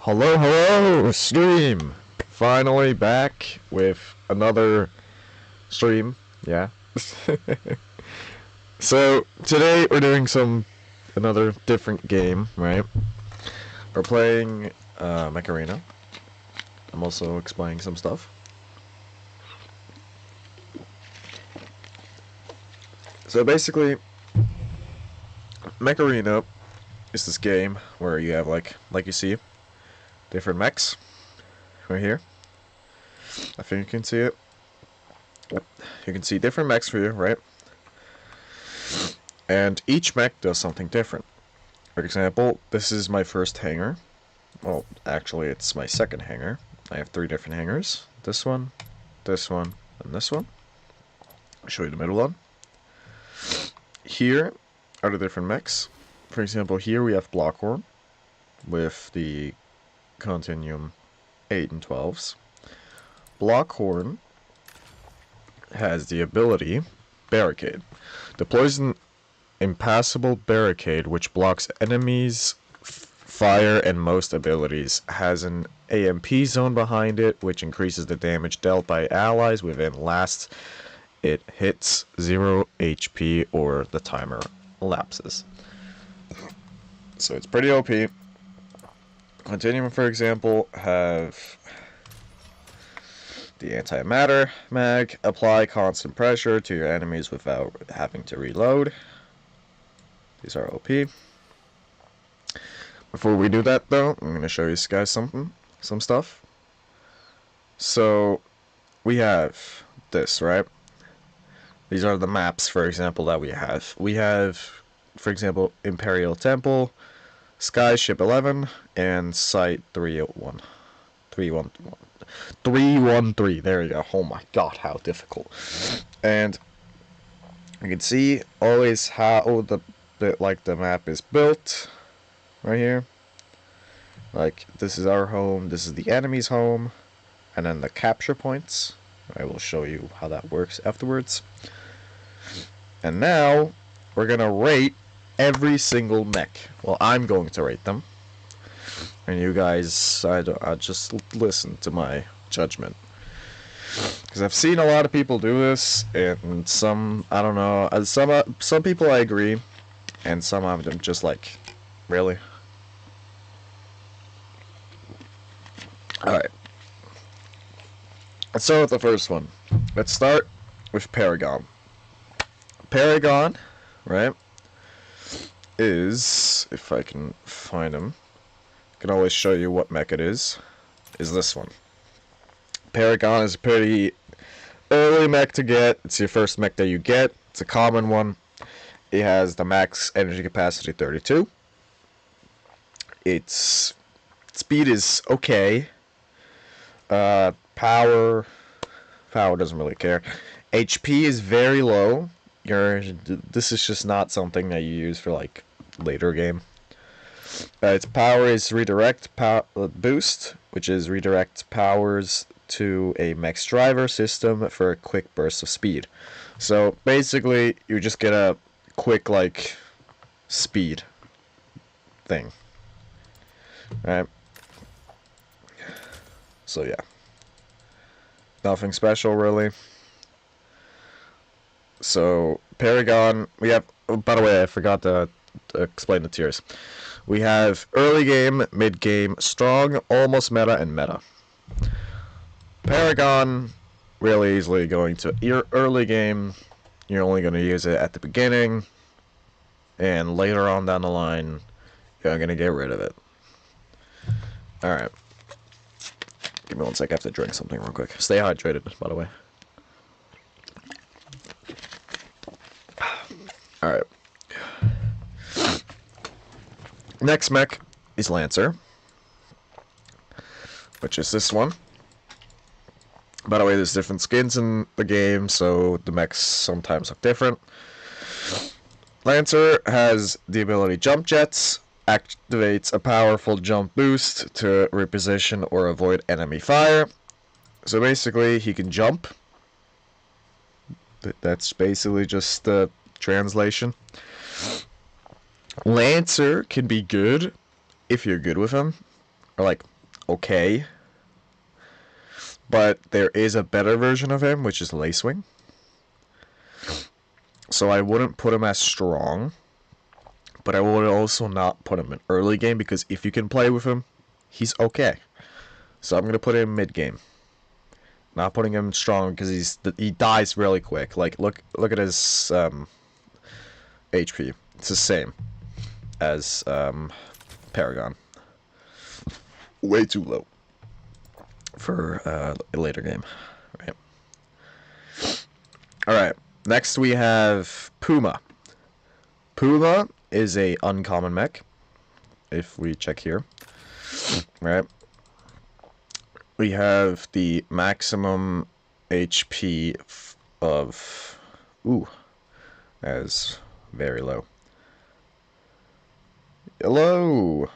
Hello, hello, stream! Finally back with another stream, yeah. So, today we're doing another different game, right? We're playing, Mech Arena. I'm also explaining some stuff. So basically, Mech Arena is this game where you have, like you see, different mechs, right here. I think you can see it. Yep. You can see different mechs for you, right? And each mech does something different. For example, this is my first hangar. Well, actually, it's my second hangar. I have 3 different hangars. This one, and this one. I'll show you the middle one. Here are the different mechs. For example, here we have Blockhorn with the Continuum 8 and 12s. Blockhorn has the ability Barricade. Deploys an impassable barricade which blocks enemies' fire and most abilities. Has an AMP zone behind it which increases the damage dealt by allies within last it hits 0 HP or the timer elapses. So it's pretty OP. Continuum, for example, have the antimatter mag. Apply constant pressure to your enemies without having to reload. These are OP. Before we do that, though, I'm going to show you guys some stuff. So, we have this, right? These are the maps, for example, that we have. We have, for example, Imperial Temple, Skyship 11, and Site 301. 313. There you go. Oh my god, how difficult. And you can see always how the map is built right here. Like, this is our home, this is the enemy's home, and then the capture points. I will show you how that works afterwards. And now we're gonna rate every single mech. Well, I'm going to rate them, and you guys, I just listen to my judgment. Because I've seen a lot of people do this, and some, I don't know, some people I agree, and some of them just like, really? Alright. Let's start with the first one. Let's start with Paragon. Paragon, right, is, if I can find him, I can always show you what mech it is this one. Paragon is a pretty early mech to get. It's your first mech that you get. It's a common one. It has the max energy capacity 32. Its speed is okay. Power doesn't really care. HP is very low. This is just not something that you use for like later game. Its power is redirect boost, which is redirect powers to a mech's driver system for a quick burst of speed. So basically, you just get a quick like speed thing, right? So yeah, nothing special really. So Paragon, we have. Oh, by the way, I forgot to explain the tiers. We have early game, mid game, strong, almost meta, and meta. Paragon, really easily going to your early game. You're only going to use it at the beginning, and later on down the line, you're going to get rid of it. Alright. Give me 1 sec, I have to drink something real quick. Stay hydrated, by the way. Alright. Next mech is Lancer, which is this one. By the way, there's different skins in the game, so the mechs sometimes look different. Lancer has the ability Jump Jets, activates a powerful jump boost to reposition or avoid enemy fire. So basically, he can jump. That's basically just the translation. Lancer can be good if you're good with him. are like okay, but there is a better version of him, which is Lacewing. So I wouldn't put him as strong, but I would also not put him in early game because if you can play with him, he's okay. So I'm gonna put him mid game. Not putting him strong because he dies really quick. Like look at his HP. It's the same as Paragon. Way too low for a later game. Right. All right. Next we have Puma. Puma is a uncommon mech. If we check here, right, we have the maximum HP of as very low. Hello,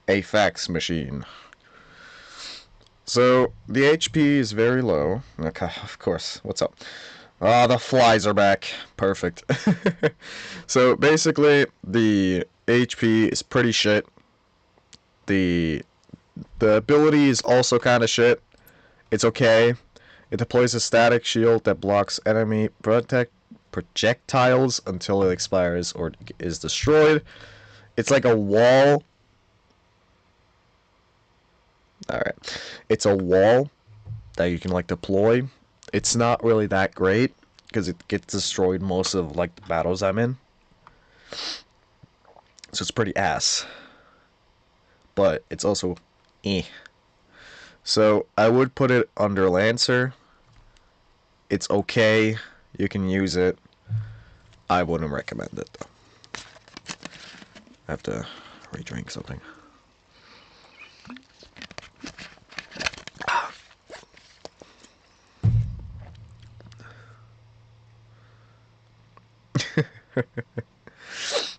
a fax machine. So the HP is very low. Okay, of course. What's up? Ah, the flies are back. Perfect. So basically, the HP is pretty shit. The ability is also kind of shit. It's okay. It deploys a static shield that blocks enemy projectiles until it expires or is destroyed. It's like a wall. Alright. It's a wall that you can like deploy. It's not really that great because it gets destroyed most of like the battles I'm in. So it's pretty ass. But it's also eh. So I would put it under Lancer. It's okay. You can use it. I wouldn't recommend it though. I have to re-drink something.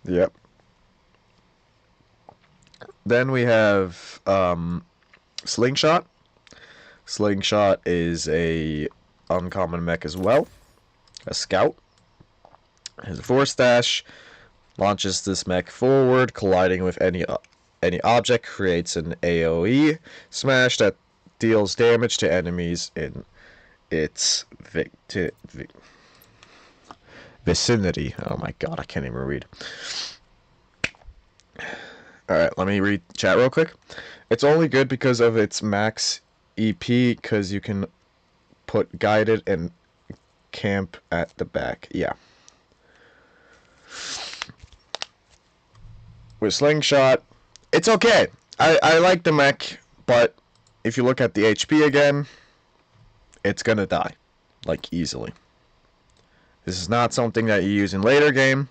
Yep. Then we have Slingshot. Slingshot is a uncommon mech as well. A scout. Has a force dash. Launches this mech forward, colliding with any object, creates an AoE smash that deals damage to enemies in its vicinity. Oh my god, I can't even read. Alright, let me read chat real quick. It's only good because of its max EP, because you can put guided and camp at the back. Yeah. With Slingshot, it's okay. I like the mech, but if you look at the HP again, it's gonna die. Like, easily. This is not something that you use in later game.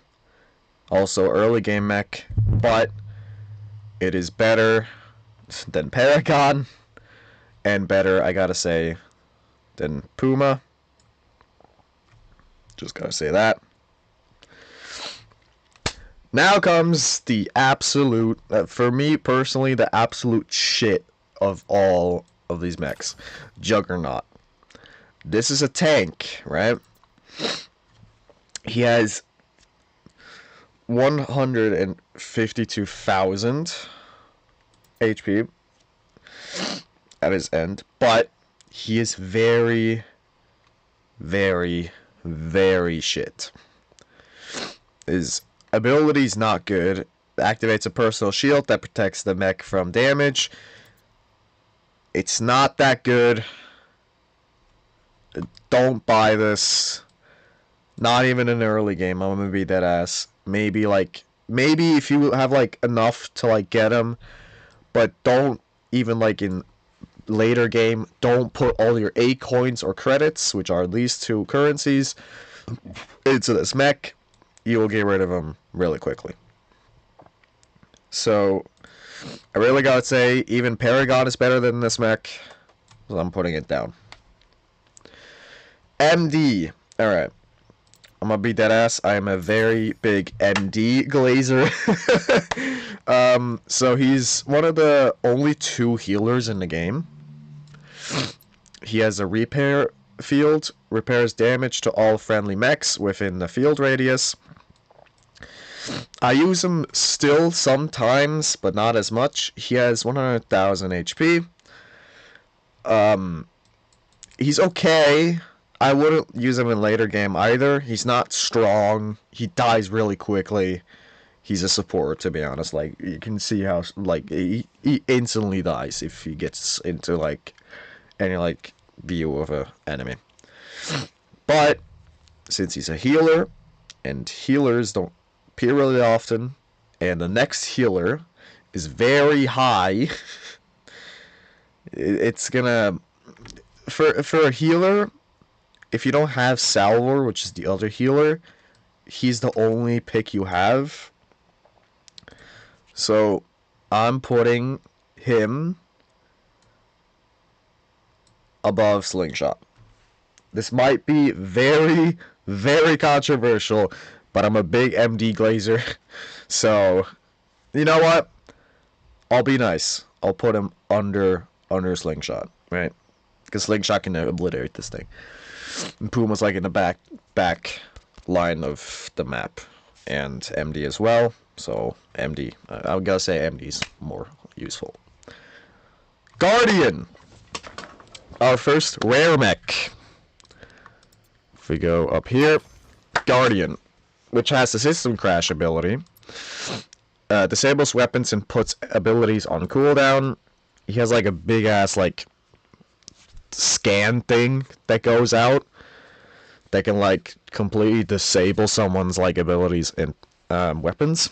Also early game mech, but it is better than Paragon, and better, I gotta say, than Puma. Just gotta say that. Now comes the absolute, for me personally, the absolute shit of all of these mechs. Juggernaut. This is a tank, right? He has 152,000 HP at his end, but he is very, very, very shit. His ability's not good. Activates a personal shield that protects the mech from damage. It's not that good. Don't buy this. Not even in an early game. I'm gonna be dead ass. Maybe if you have like enough to like get him, but don't even like in later game. Don't put all your A coins or credits, which are these two currencies, into this mech. You will get rid of him really quickly. So I really gotta say, even Paragon is better than this mech. So I'm putting it down. MD. Alright. I'm gonna be dead ass. I am a very big MD glazer. So he's one of the only two healers in the game. He has a repair field, repairs damage to all friendly mechs within the field radius. I use him still sometimes, but not as much. He has 100,000 HP. He's okay. I wouldn't use him in later game either. He's not strong. He dies really quickly. He's a support, to be honest. Like, you can see how, like, he instantly dies if he gets into, like, any, like, view of a enemy. But since he's a healer, and healers don't appear really often, and the next healer is very high, it's gonna... For a healer, if you don't have Salvor, which is the other healer, he's the only pick you have. So, I'm putting him above Slingshot. This might be very, very controversial, but I'm a big MD glazer. So, you know what? I'll be nice. I'll put him under Slingshot, right? Because Slingshot can obliterate this thing. And Puma's like in the back line of the map. And MD as well. So, MD. I gotta say MD's more useful. Guardian! Our first rare mech. If we go up here, Guardian, which has the System Crash ability. Disables weapons and puts abilities on cooldown. He has like a big ass like scan thing that goes out that can like completely disable someone's like abilities and weapons.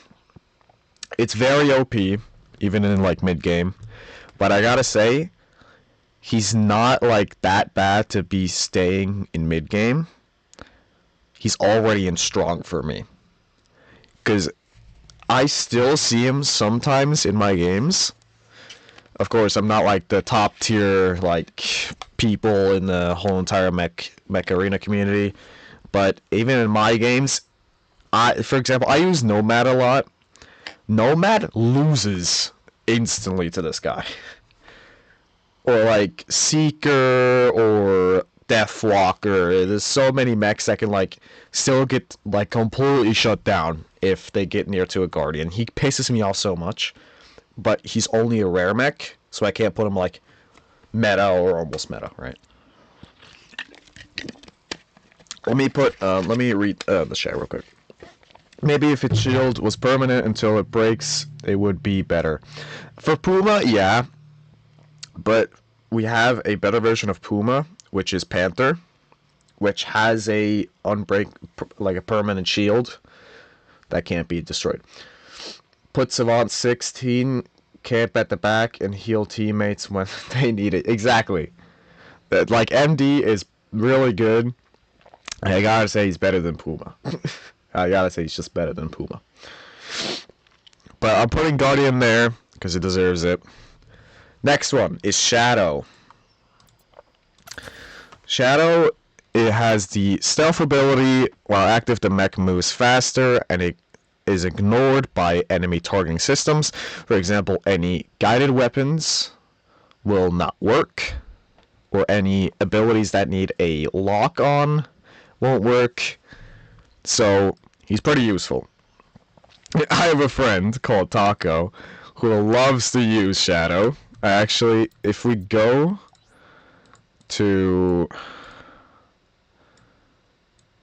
It's very OP, even in like mid game. But I gotta say, he's not like that bad to be staying in mid game. He's already in strong for me. Because I still see him sometimes in my games. Of course, I'm not like the top tier like people in the whole entire mech arena community. But even in my games, for example, I use Nomad a lot. Nomad loses instantly to this guy. Or like Seeker or Deathwalker. There's so many mechs that can like still get like completely shut down if they get near to a Guardian. He pisses me off so much, but he's only a rare mech, so I can't put him like meta or almost meta, right? Let me read the chat real quick. Maybe if its shield was permanent until it breaks, it would be better. For Puma, yeah. But we have a better version of Puma, which is Panther, which has a like a permanent shield that can't be destroyed. Put Savant 16, camp at the back, and heal teammates when they need it. Exactly. Like, MD is really good. I gotta say he's better than Puma. I gotta say he's just better than Puma. But I'm putting Guardian there, because he deserves it. Next one is Shadow. Shadow, it has the stealth ability. While active, the mech moves faster, and it is ignored by enemy targeting systems. For example, any guided weapons will not work, or any abilities that need a lock on won't work. So he's pretty useful. I have a friend called Taco who loves to use Shadow. Actually, if we go to...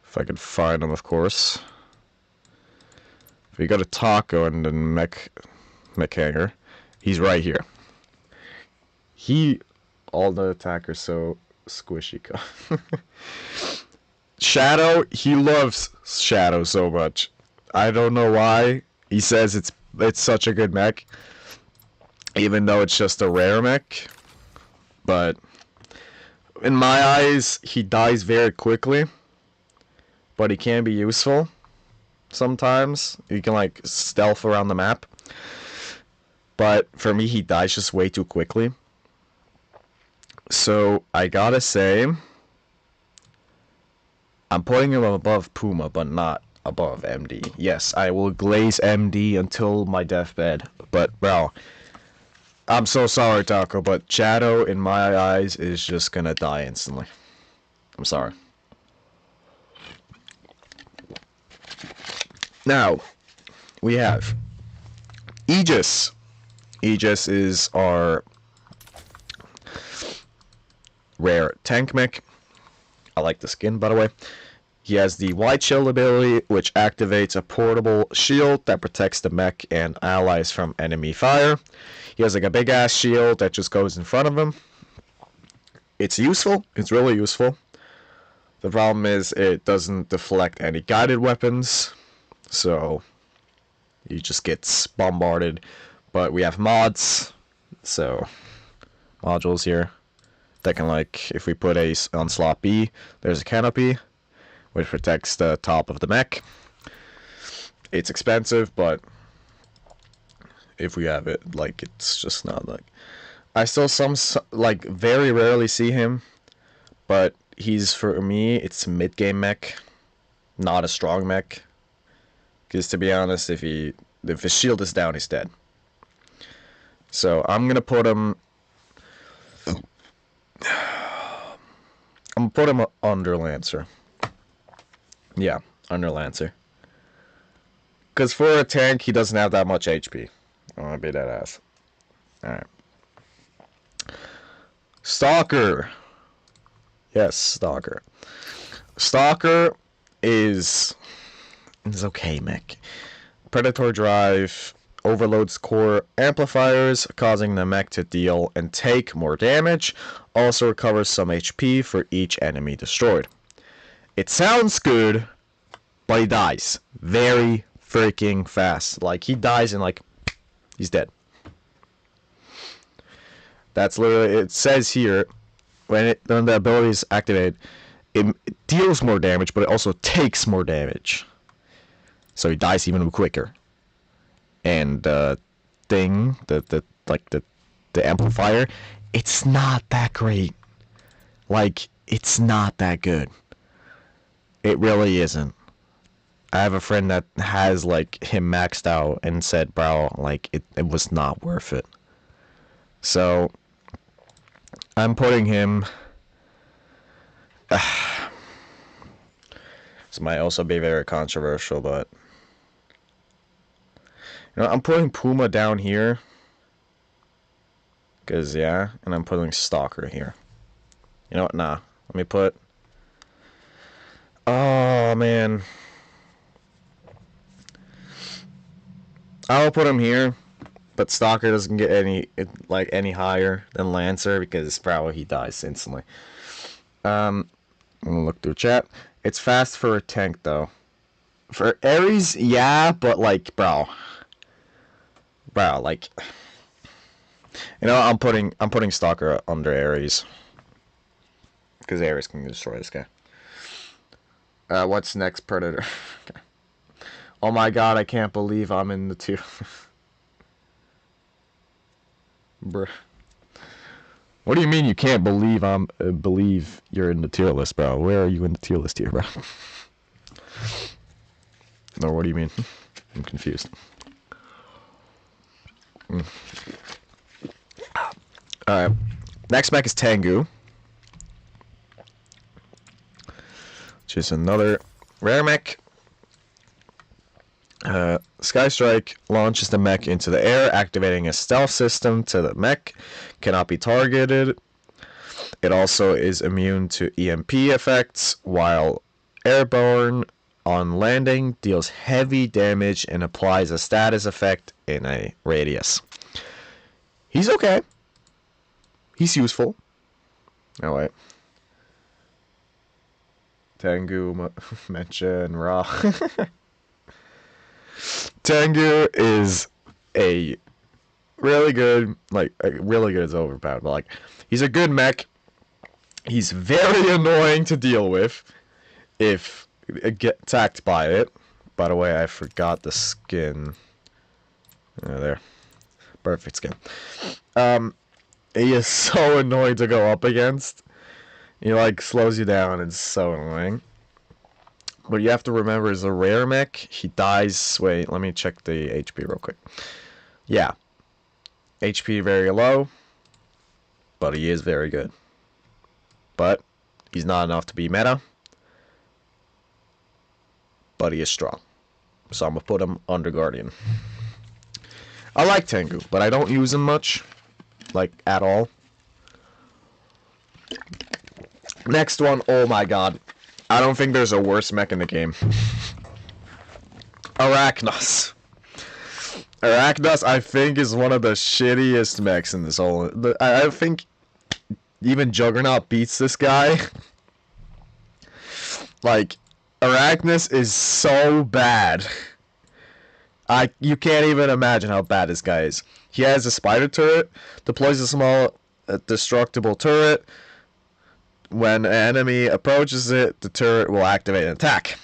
If I can find him, of course. If we go to Taco and then Mech Hanger, he's right here. All the attackers so squishy. Shadow, he loves Shadow so much. I don't know why. He says it's such a good mech, even though it's just a rare mech. But in my eyes, he dies very quickly, but he can be useful sometimes. You can like stealth around the map, but for me, he dies just way too quickly. So I gotta say, I'm putting him above Puma, but not above MD. Yes, I will glaze MD until my deathbed, but bro, I'm so sorry, Taco, but Shadow, in my eyes, is just gonna die instantly. I'm sorry. Now, we have Aegis. Aegis is our rare tank mech. I like the skin, by the way. He has the Wide Shield ability, which activates a portable shield that protects the mech and allies from enemy fire. He has like a big ass shield that just goes in front of him. It's useful. It's really useful. The problem is it doesn't deflect any guided weapons, so he just gets bombarded. But we have mods, so modules here that can, like, if we put a on slot B, there's a canopy which protects the top of the mech. It's expensive, but if we have it, like, it's just not like. I still like very rarely see him, but he's, for me, it's a mid game mech, not a strong mech. Because to be honest, if his shield is down, he's dead. So I'm gonna put him. I'm gonna put him under Lancer. Yeah, under Lancer. Because for a tank, he doesn't have that much HP. I want to be that ass. Alright. Stalker. Yes, Stalker. Stalker is okay, mech. Predator drive overloads core amplifiers, causing the mech to deal and take more damage. Also recovers some HP for each enemy destroyed. It sounds good, but he dies very freaking fast. Like, he dies and, like, he's dead. That's literally, it says here, when the ability is activated, it deals more damage, but it also takes more damage. So he dies even quicker. And the amplifier, it's not that great. Like, it's not that good. It really isn't. I have a friend that has, like, him maxed out and said, bro, like, it was not worth it. So I'm putting him. This might also be very controversial, but you know, I'm putting Puma down here. Cause yeah, and I'm putting Stalker here. You know what? Nah. Let me put. Oh man. I'll put him here, but Stalker doesn't get any higher than Lancer because probably he dies instantly. I'm gonna look through chat. It's fast for a tank though. For Ares, yeah, but like, bro, like, you know, I'm putting Stalker under Ares because Ares can destroy this guy. What's next, Predator? Okay. Oh my god, I can't believe I'm in the tier. Bruh. What do you mean you can't believe believe you're in the tier list, bro? Where are you in the tier list here, bro? No, what do you mean? I'm confused. Alright. Next mech is Tengu, which is another rare mech. Sky Strike launches the mech into the air, activating a stealth system to the mech. Cannot be targeted. It also is immune to EMP effects, while airborne on landing deals heavy damage and applies a status effect in a radius. He's okay. He's useful. Oh wait. Tengu, Mech, and Ra. Tengu is a really good, like, really good is overpowered, but like, he's a good mech. He's very annoying to deal with if it get attacked by it. By the way, I forgot the skin. Oh, there. Perfect skin. He is so annoying to go up against. He, like, slows you down. It's so annoying. What you have to remember is a rare mech. He dies. Wait, let me check the HP real quick. Yeah. HP very low, but he is very good. But he's not enough to be meta. But he is strong. So I'm gonna put him under Guardian. I like Tengu, but I don't use him much. Like, at all. Next one, oh my god. I don't think there's a worse mech in the game. Arachnos. Arachnos, I think, is one of the shittiest mechs in this whole... I think even Juggernaut beats this guy. Like, Arachnos is so bad. You can't even imagine how bad this guy is. He has a spider turret, deploys a small destructible turret. When an enemy approaches it, the turret will activate an attack.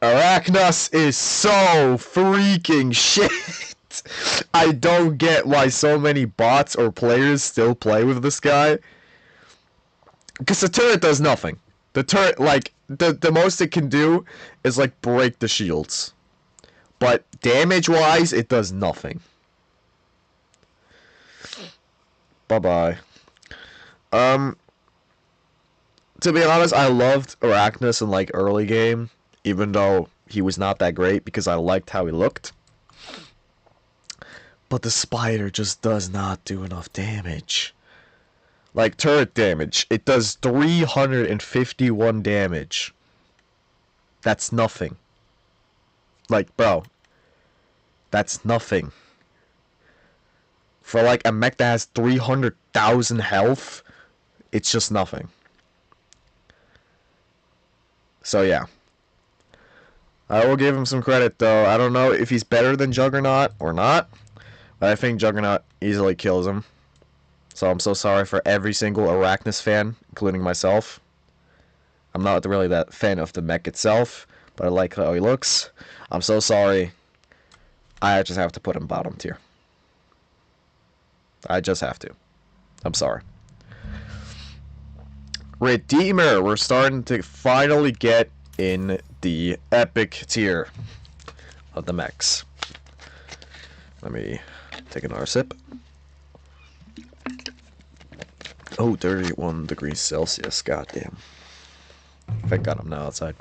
Arachnos is so freaking shit. I don't get why so many bots or players still play with this guy. Because the turret does nothing. The turret, like, the most it can do is, like, break the shields. But damage-wise, it does nothing. Bye-bye. To be honest, I loved Arachnos in, like, early game, even though he was not that great because I liked how he looked. But the spider just does not do enough damage. Like, turret damage, it does 351 damage. That's nothing. Like, bro, that's nothing. For, like, a mech that has 300,000 health, it's just nothing. So, yeah. I will give him some credit, though. I don't know if he's better than Juggernaut or not, but I think Juggernaut easily kills him. So I'm so sorry for every single Arachnos fan, including myself. I'm not really that fan of the mech itself, but I like how he looks. I'm so sorry. I just have to put him bottom tier. I just have to. I'm sorry. Redeemer. We're starting to finally get in the epic tier of the mechs. Let me take another sip. Oh, 31 degrees Celsius. Goddamn. Thank God I'm not outside.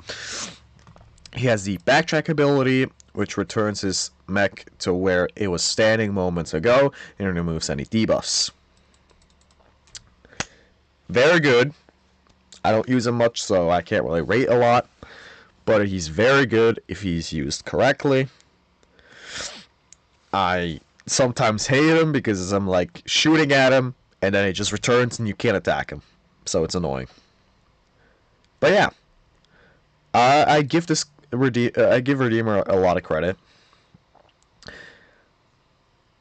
He has the backtrack ability, which returns his mech to where it was standing moments ago and removes any debuffs. Very good. I don't use him much, so I can't really rate a lot. But he's very good if he's used correctly. I sometimes hate him because I'm like shooting at him and then it just returns and you can't attack him. So it's annoying. But yeah. I give Redeemer a lot of credit.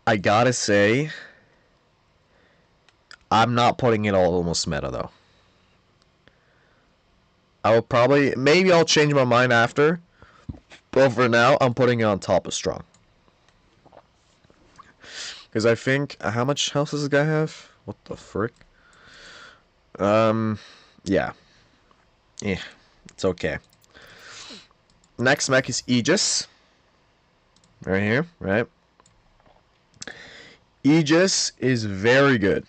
I gotta say, I'm not putting it all almost meta though. I will probably, maybe I'll change my mind after, but for now, I'm putting it on top of strong. Because I think, how much health does this guy have? What the frick? Yeah. It's okay. Next mech is Aegis. Right here, right? Aegis is very good.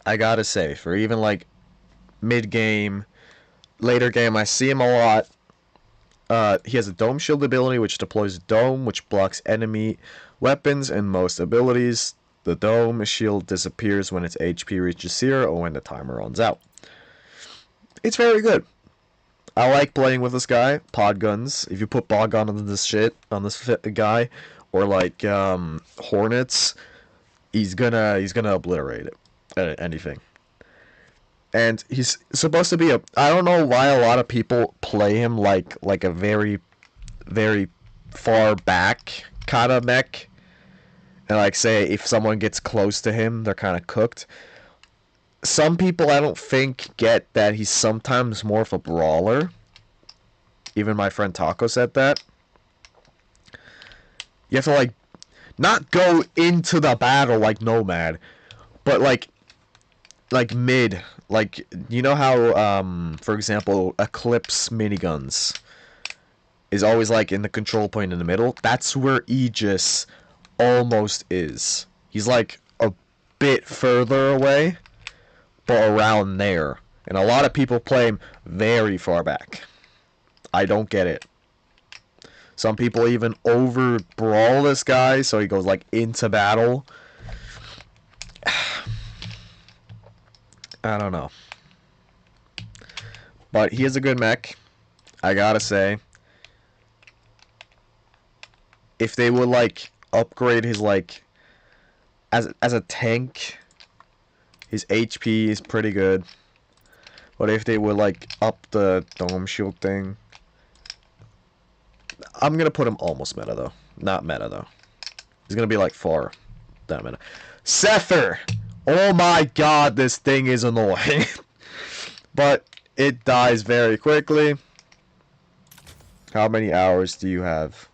I gotta say, for even like mid-game, later game, I see him a lot. He has a dome shield ability, which deploys a dome, which blocks enemy weapons and most abilities. The dome shield disappears when its HP reaches 0 or when the timer runs out. It's very good. I like playing with this guy. Pod guns. If you put pod gun on this shit, on this guy, or like hornets, he's gonna obliterate it. Anything. And he's supposed to be a... I don't know why a lot of people play him like a very, very far back kind of mech. And like say if someone gets close to him, they're kind of cooked. Some people I don't think get that he's sometimes more of a brawler. Even my friend Taco said that. You have to like not go into the battle like Nomad, but like mid. Like, you know how, for example, Eclipse miniguns is always, like, in the control point in the middle? That's where Aegis almost is. He's, like, a bit further away, but around there. And a lot of people play him very far back. I don't get it. Some people even over brawl this guy, so he goes like into battle. I don't know. But he is a good mech, I gotta say. If they would like upgrade his like as a tank, his HP is pretty good. But if they would like up the dome shield thing, I'm gonna put him almost meta though. Not meta though. He's gonna be like far that meta. Sether! Oh my god, this thing is annoying. But it dies very quickly. How many hours do you have?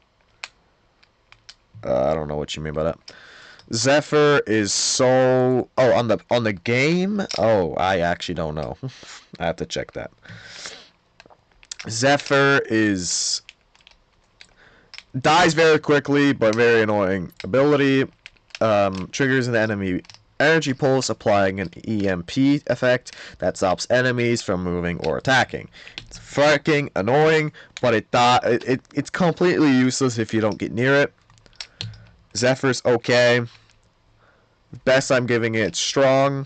I don't know what you mean by that. Zephyr is so... Oh, on the game? Oh, I actually don't know. I have to check that. Zephyr is... dies very quickly, but very annoying. Ability triggers an enemy energy pulse, applying an EMP effect that stops enemies from moving or attacking. It's fucking annoying, but it's completely useless if you don't get near it. Zephyr's okay. Best I'm giving it strong.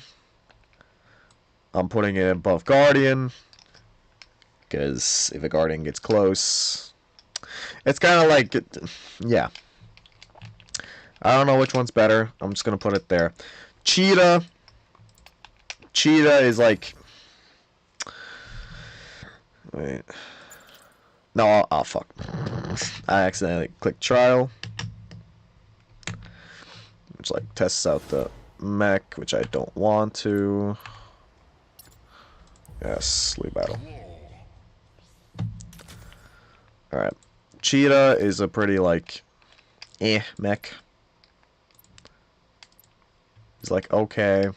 I'm putting it above Guardian, because if a Guardian gets close, it's kind of like, yeah. I don't know which one's better. I'm just gonna put it there. Cheetah. Cheetah is like... Wait. No, oh fuck. I accidentally clicked trial. Which like tests out the mech, which I don't want to. Yes, sleep battle. Alright. Cheetah is a pretty like mech. He's like okay.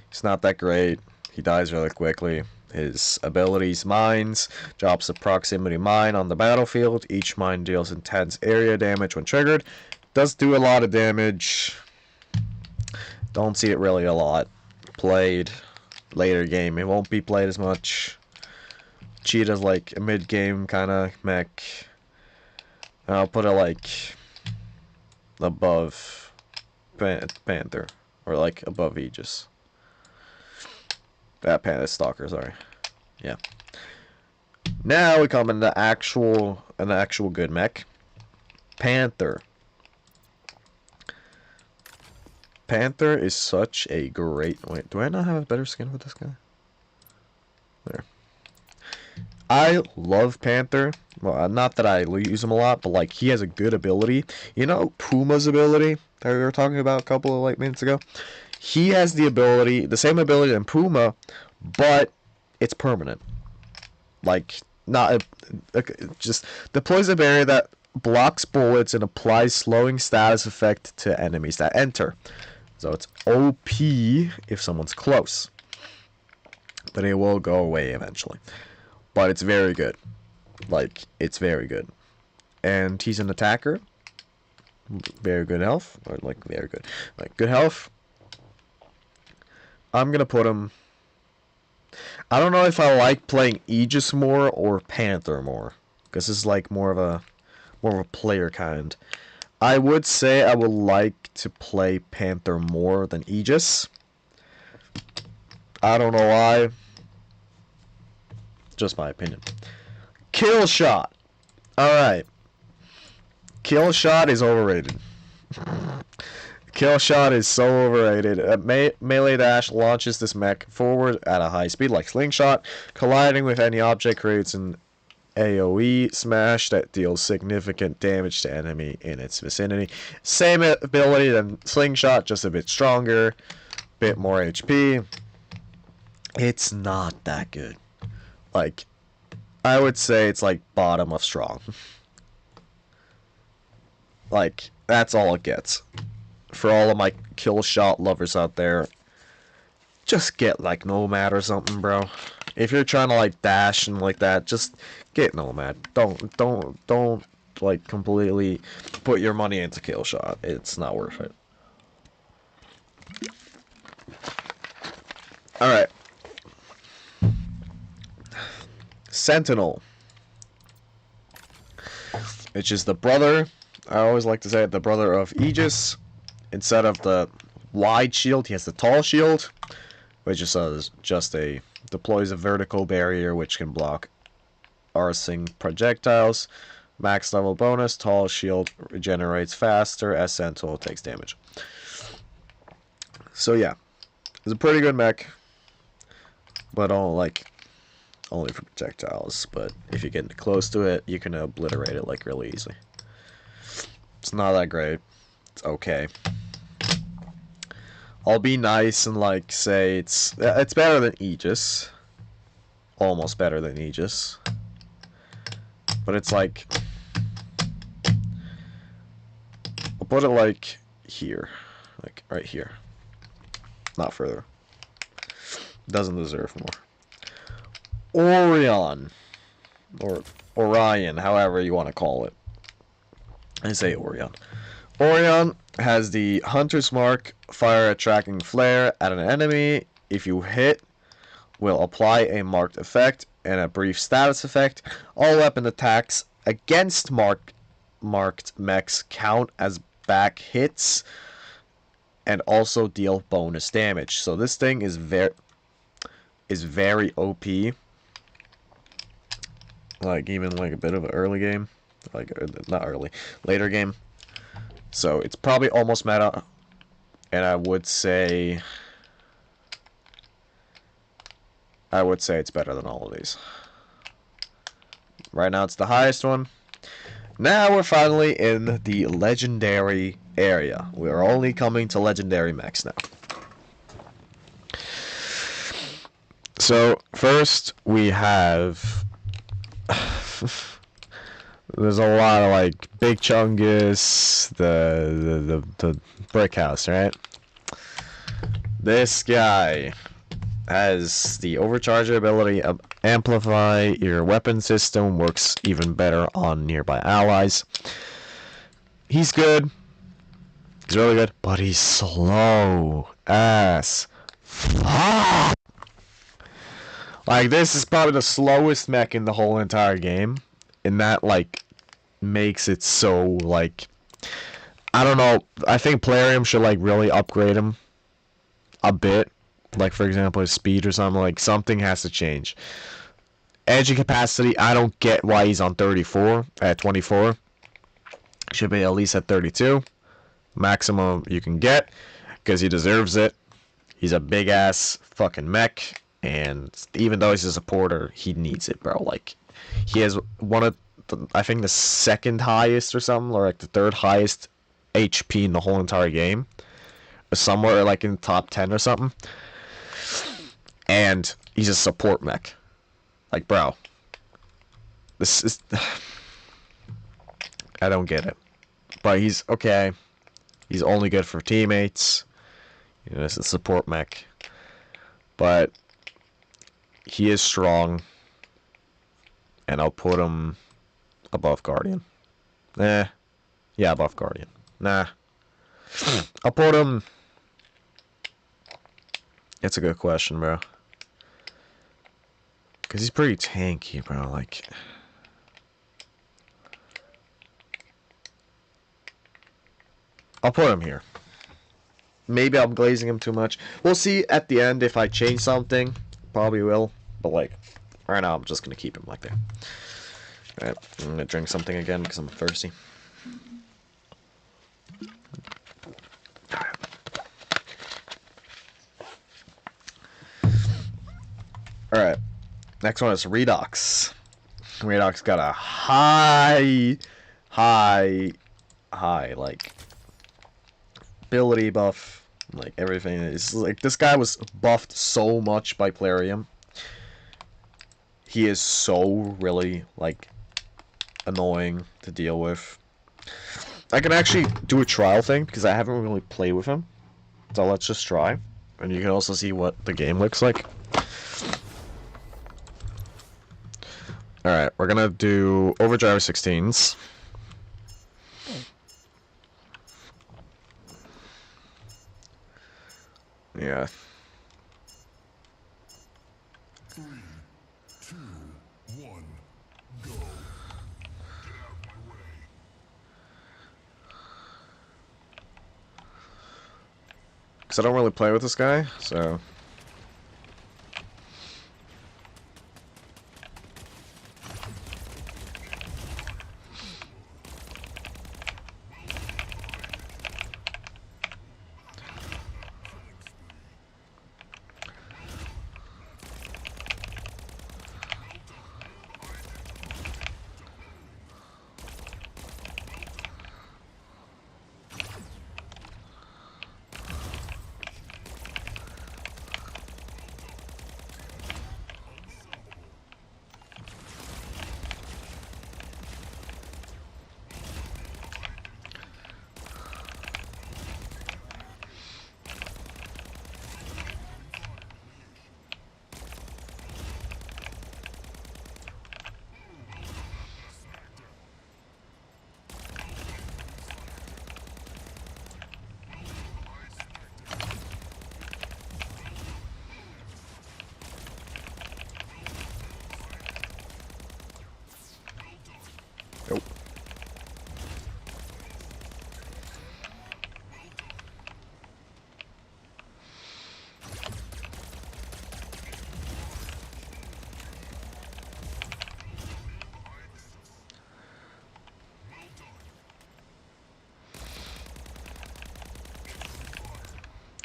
He's not that great. He dies really quickly. His abilities, mines, drops a proximity mine on the battlefield. Each mine deals intense area damage when triggered. Does do a lot of damage. Don't see it really a lot. Played later game. It won't be played as much. Cheetah's like a mid-game kind of mech. I'll put it like above Panther. Or like above Aegis. That Panther Stalker, sorry. Yeah. Now we come into an actual good mech. Panther. Panther is such a great... Wait, do I not have a better skin with this guy? There. I love Panther. Well, not that I use him a lot, but like he has a good ability. You know Puma's ability that we were talking about a couple of like minutes ago? He has the ability, the same ability in Puma, but it's permanent. Like, not just deploys a barrier that blocks bullets and applies slowing status effect to enemies that enter. So it's OP if someone's close. But it will go away eventually. But it's very good. Like, it's very good. And he's an attacker. Very good health. Or, like, very good. Like, good health. I'm gonna put him... I don't know if I like playing Aegis more or Panther more. Because this is, like, more of a player kind. I would say I would like to play Panther more than Aegis. I don't know why. Just my opinion. Kill shot. Alright. Kill shot is overrated. Kill shot is so overrated. Melee dash launches this mech forward at a high speed like slingshot. Colliding with any object creates an AoE smash that deals significant damage to enemy in its vicinity. Same ability than slingshot, just a bit stronger. Bit more HP. It's not that good. Like, I would say it's like bottom of strong. Like, that's all it gets. For all of my kill shot lovers out there, just get like Nomad or something, bro. If you're trying to like dash and like that, just get Nomad. Don't like completely put your money into kill shot. It's not worth it. Alright. Sentinel. which is the brother. I always like to say it, the brother of Aegis. Instead of the wide shield, he has the tall shield, which is just a deploys a vertical barrier which can block arcing projectiles. Max level bonus, tall shield regenerates faster, Ascent tool takes damage. So yeah, it's a pretty good mech, but only for projectiles. But if you get close to it, you can obliterate it like really easily. It's not that great. It's okay. I'll be nice and like say it's better than Aegis, almost better than Aegis. But it's like, I'll put it like here, like right here, not further. Doesn't deserve more. Orion, or Orion, however you want to call it. I say Orion. Orion has the Hunter's Mark, fire a tracking flare at an enemy. If you hit, will apply a marked effect and a brief status effect. All weapon attacks against marked mechs count as back hits and also deal bonus damage. So this thing is very OP. Like even like a bit of an early game, like not early, later game. So it's probably almost meta, and I would say it's better than all of these. Right now it's the highest one. Now we're finally in the legendary area. We're only coming to legendary mechs now. So first we have there's a lot of like Big Chungus, the brick house, right? This guy has the overcharger ability of amplify your weapon system, works even better on nearby allies. He's good. He's really good, but he's slow as fuck. Like, this is probably the slowest mech in the whole entire game. And that, like, makes it so, like, I don't know. I think Plarium should, like, really upgrade him a bit. Like, for example, his speed or something. Like, something has to change. Energy capacity, I don't get why he's on 24 at 24. Should be at least at 32. Maximum you can get, because he deserves it. He's a big-ass fucking mech. And even though he's a supporter, he needs it, bro. Like, he has one of I think the second highest or something, or like the third highest HP in the whole entire game, or somewhere like in the top 10 or something. And he's a support mech. Like, bro, this is I don't get it. But he's okay. He's only good for teammates. You know, it's a support mech. But he is strong. And I'll put him above Guardian. Yeah, above Guardian. Nah. I'll put him... It's a good question, bro. Because he's pretty tanky, bro. Like... I'll put him here. Maybe I'm glazing him too much. We'll see at the end if I change something. Probably will. But, like, right now I'm just going to keep him like that. Alright, I'm going to drink something again because I'm thirsty. Alright, next one is Redox. Redox got a high, like, ability buff. Like, everything is, like, this guy was buffed so much by Plarium. He is so really, like, annoying to deal with. I can actually do a trial thing because I haven't really played with him. So let's just try. And you can also see what the game looks like. Alright, we're gonna do Overdrive 16s. Yeah. 3, 2, 1, go. Get out my way. Because I don't really play with this guy, so... Nope.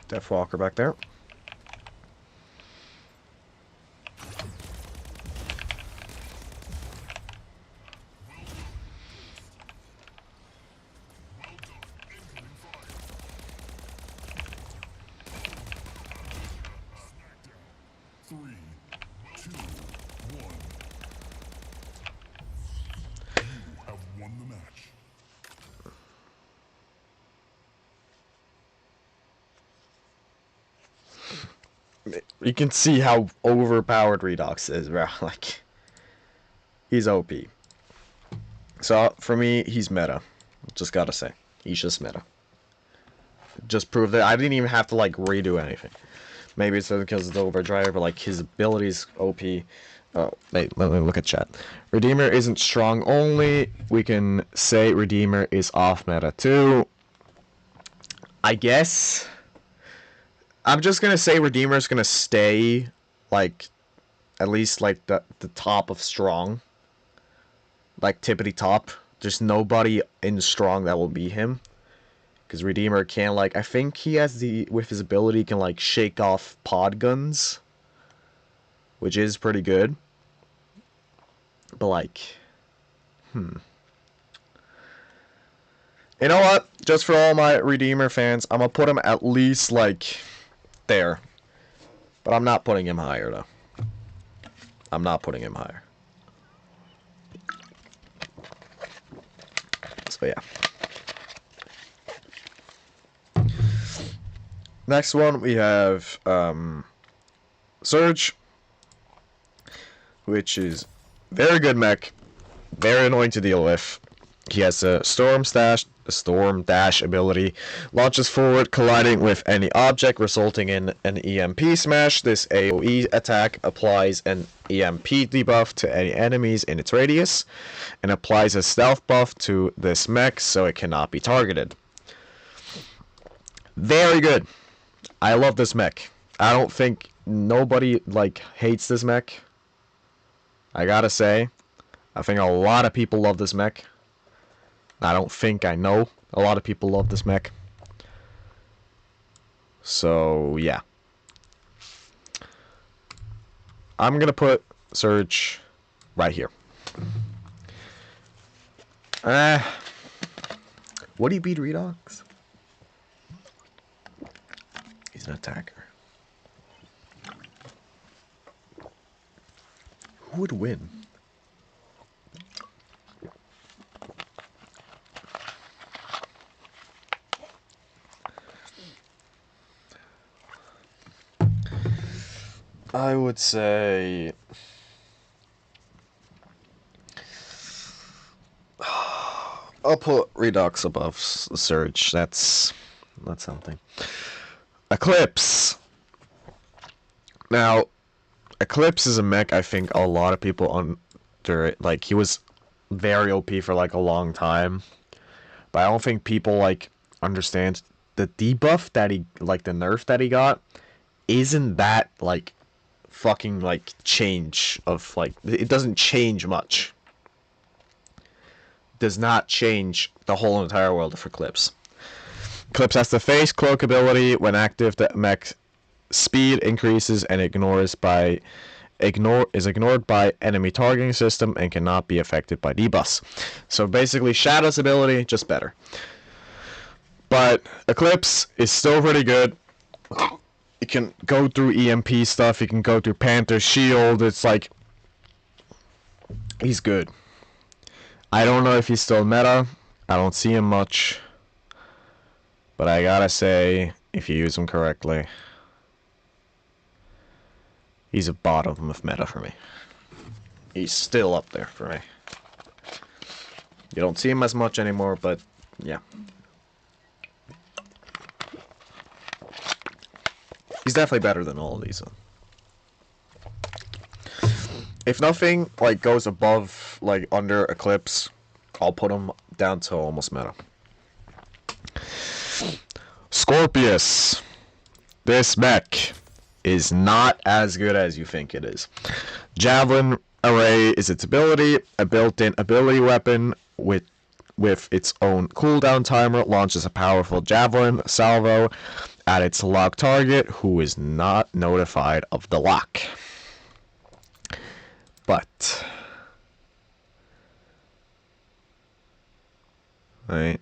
Death Walker back there. You can see how overpowered Redox is, bro. Like, he's OP. So, for me, he's meta. Just gotta say. He's just meta. Just proved that I didn't even have to, like, redo anything. Maybe it's because of the overdrive, but, like, his ability's OP. Oh, wait, let me look at chat. Redeemer isn't strong only. We can say Redeemer is off meta too. I guess... I'm just gonna say Redeemer's gonna stay, like, at least, like, the top of strong. Like, tippity top. There's nobody in strong that will beat him. Because Redeemer can, like, I think he has the, with his ability, he can, like, shake off pod guns. Which is pretty good. But, like, You know what? Just for all my Redeemer fans, I'm gonna put him at least, like... there. But I'm not putting him higher, though. I'm not putting him higher. So, yeah. Next one, we have Surge. Which is very good mech. Very annoying to deal with. He has a Storm Dash ability, launches forward, colliding with any object, resulting in an EMP smash. This AoE attack applies an EMP debuff to any enemies in its radius, and applies a stealth buff to this mech so it cannot be targeted. Very good. I love this mech. I don't think nobody, like, hates this mech. I gotta say, I think a lot of people love this mech. I don't think, I know a lot of people love this mech. So, yeah. I'm gonna put Surge right here. What do you beat Redox? He's an attacker. Who would win? I would say... I'll put Redux above Surge. That's something. Eclipse. Now, Eclipse is a mech I think a lot of people under... Like, he was very OP for, like, a long time. But I don't think people, like, understand the debuff that he, like the nerf that he got, isn't that like fucking like change of like, it doesn't change much. Does not change the whole entire world of Eclipse. Eclipse has the face cloak ability. When active, the mech speed increases and is ignored by enemy targeting system and cannot be affected by debuffs. So basically Shadow's ability, just better. But Eclipse is still pretty good. You can go through EMP stuff, you can go through Panther's Shield. It's like, he's good. I don't know if he's still meta. I don't see him much. But I gotta say, if you use him correctly, he's a bottom of meta for me. He's still up there for me. You don't see him as much anymore, but yeah. He's definitely better than all of these. If nothing like goes above, like under Eclipse, I'll put him down to almost meta. Scorpius. This mech is not as good as you think it is. Javelin Array is its ability. A built-in ability weapon with its own cooldown timer launches a powerful javelin salvo at its lock target who is not notified of the lock. But right,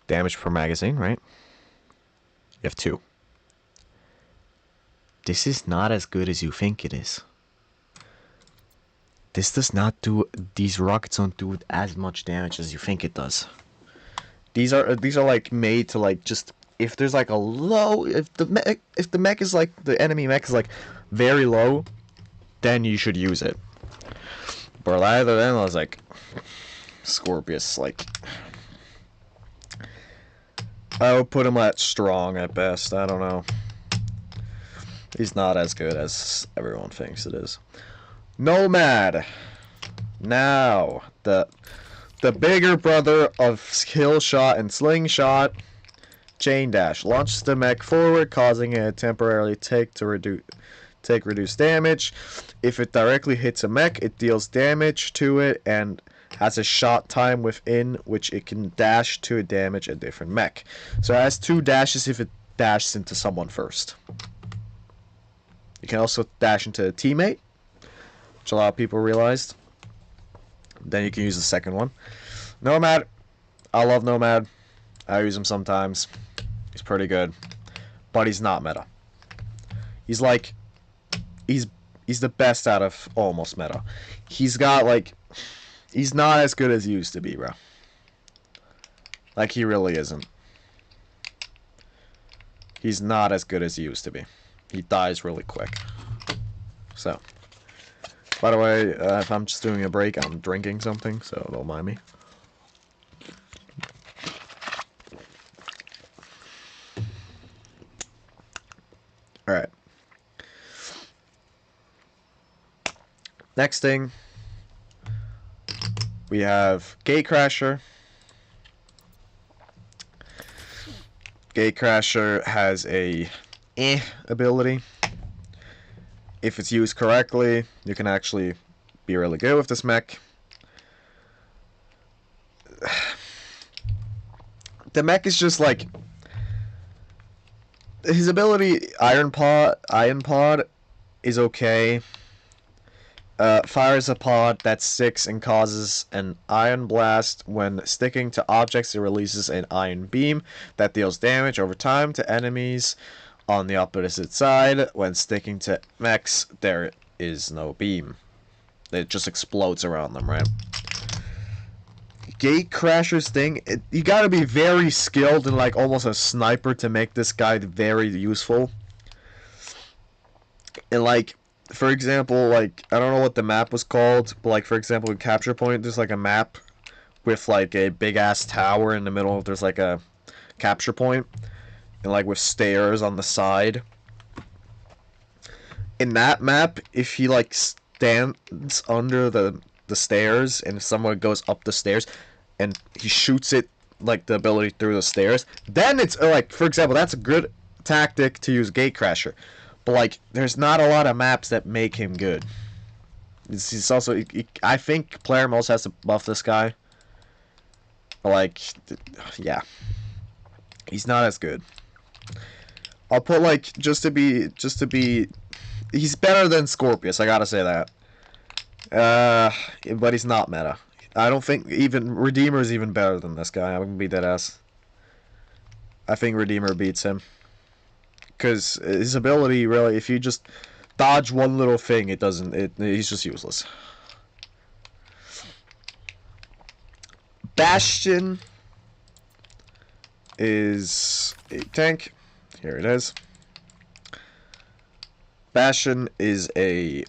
damage per magazine, right? You have 2. This is not as good as you think it is. This does not do, these rockets don't do as much damage as you think it does. These are like made to like just, if there's like a low, if the mech is like, the enemy mech is like very low, then you should use it. But either then I was like, Scorpius, like, I would put him at strong at best. I don't know. He's not as good as everyone thinks it is. Nomad. Now, the bigger brother of Kill Shot and Slingshot. Chain Dash launches the mech forward, causing it to temporarily take reduced damage. If it directly hits a mech, it deals damage to it and has a shot time within which it can dash to damage a different mech. So it has 2 dashes if it dashes into someone first. You can also dash into a teammate, which a lot of people realized. Then you can use the second one. Nomad. I love Nomad. I use him sometimes. He's pretty good. But he's not meta. He's like, he's the best out of almost meta. He's got like, he's not as good as he used to be, bro. Like, he really isn't. He's not as good as he used to be. He dies really quick. So, by the way, if I'm just doing a break, I'm drinking something, so don't mind me. Alright. Next thing, we have Gatecrasher. Gatecrasher has a ability. If it's used correctly, you can actually be really good with this mech. The mech is just like, his ability, Iron Pod is okay. Fires a pod that sticks and causes an ion blast. When sticking to objects, it releases an ion beam that deals damage over time to enemies on the opposite side. When sticking to mechs, there is no beam. It just explodes around them, right? Gatecrasher's thing, you gotta be very skilled and like almost a sniper to make this guy very useful. And like, for example, like, I don't know what the map was called, but like, for example, in Capture Point, there's like a map with like a big ass tower in the middle. There's like a capture point, and like with stairs on the side. In that map, if he like stands under the stairs and someone goes up the stairs and he shoots it like the ability through the stairs, then it's like, for example, that's a good tactic to use Gatecrasher. But like, there's not a lot of maps that make him good. He's also, I think player most has to buff this guy. But like, yeah, he's not as good. I'll put like just to be, he's better than Scorpius. I gotta say that. But he's not meta. I don't think even Redeemer is even better than this guy. I'm gonna beat that ass. I think Redeemer beats him. Because his ability, really, if you just dodge one little thing, it doesn't. He's just useless. Bastion is a tank. Here it is. Bastion is a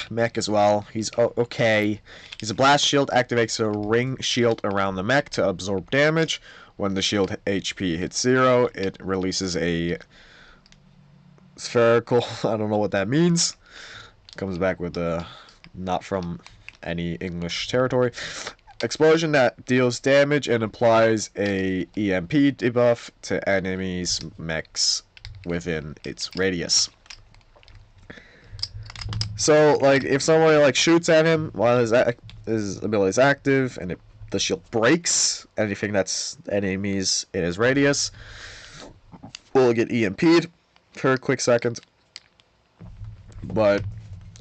mech as well. He's okay. He's a blast shield, activates a ring shield around the mech to absorb damage. When the shield HP hits 0, it releases a spherical, I don't know what that means. Comes back with a not from any English territory. Explosion that deals damage and applies a EMP debuff to enemies' mechs within its radius. So, like, if somebody like shoots at him while his ability is active and the shield breaks, anything that's enemies in his radius will get EMP'd for a quick second. But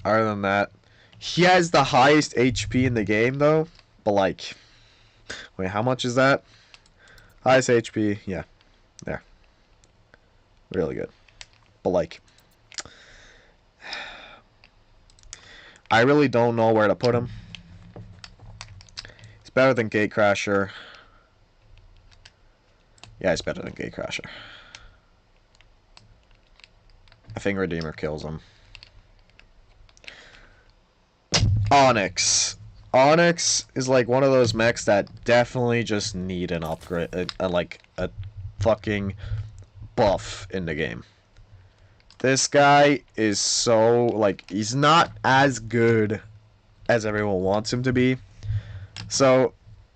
other than that, he has the highest HP in the game, though. But like, wait, how much is that? Highest HP, yeah, there, really good. But like, I really don't know where to put him. He's better than Gatecrasher. Yeah, he's better than Gatecrasher. I think Redeemer kills him. Onyx. Onyx is like one of those mechs that definitely just need an upgrade, like a fucking buff in the game. This guy is so, like, he's not as good as everyone wants him to be. So,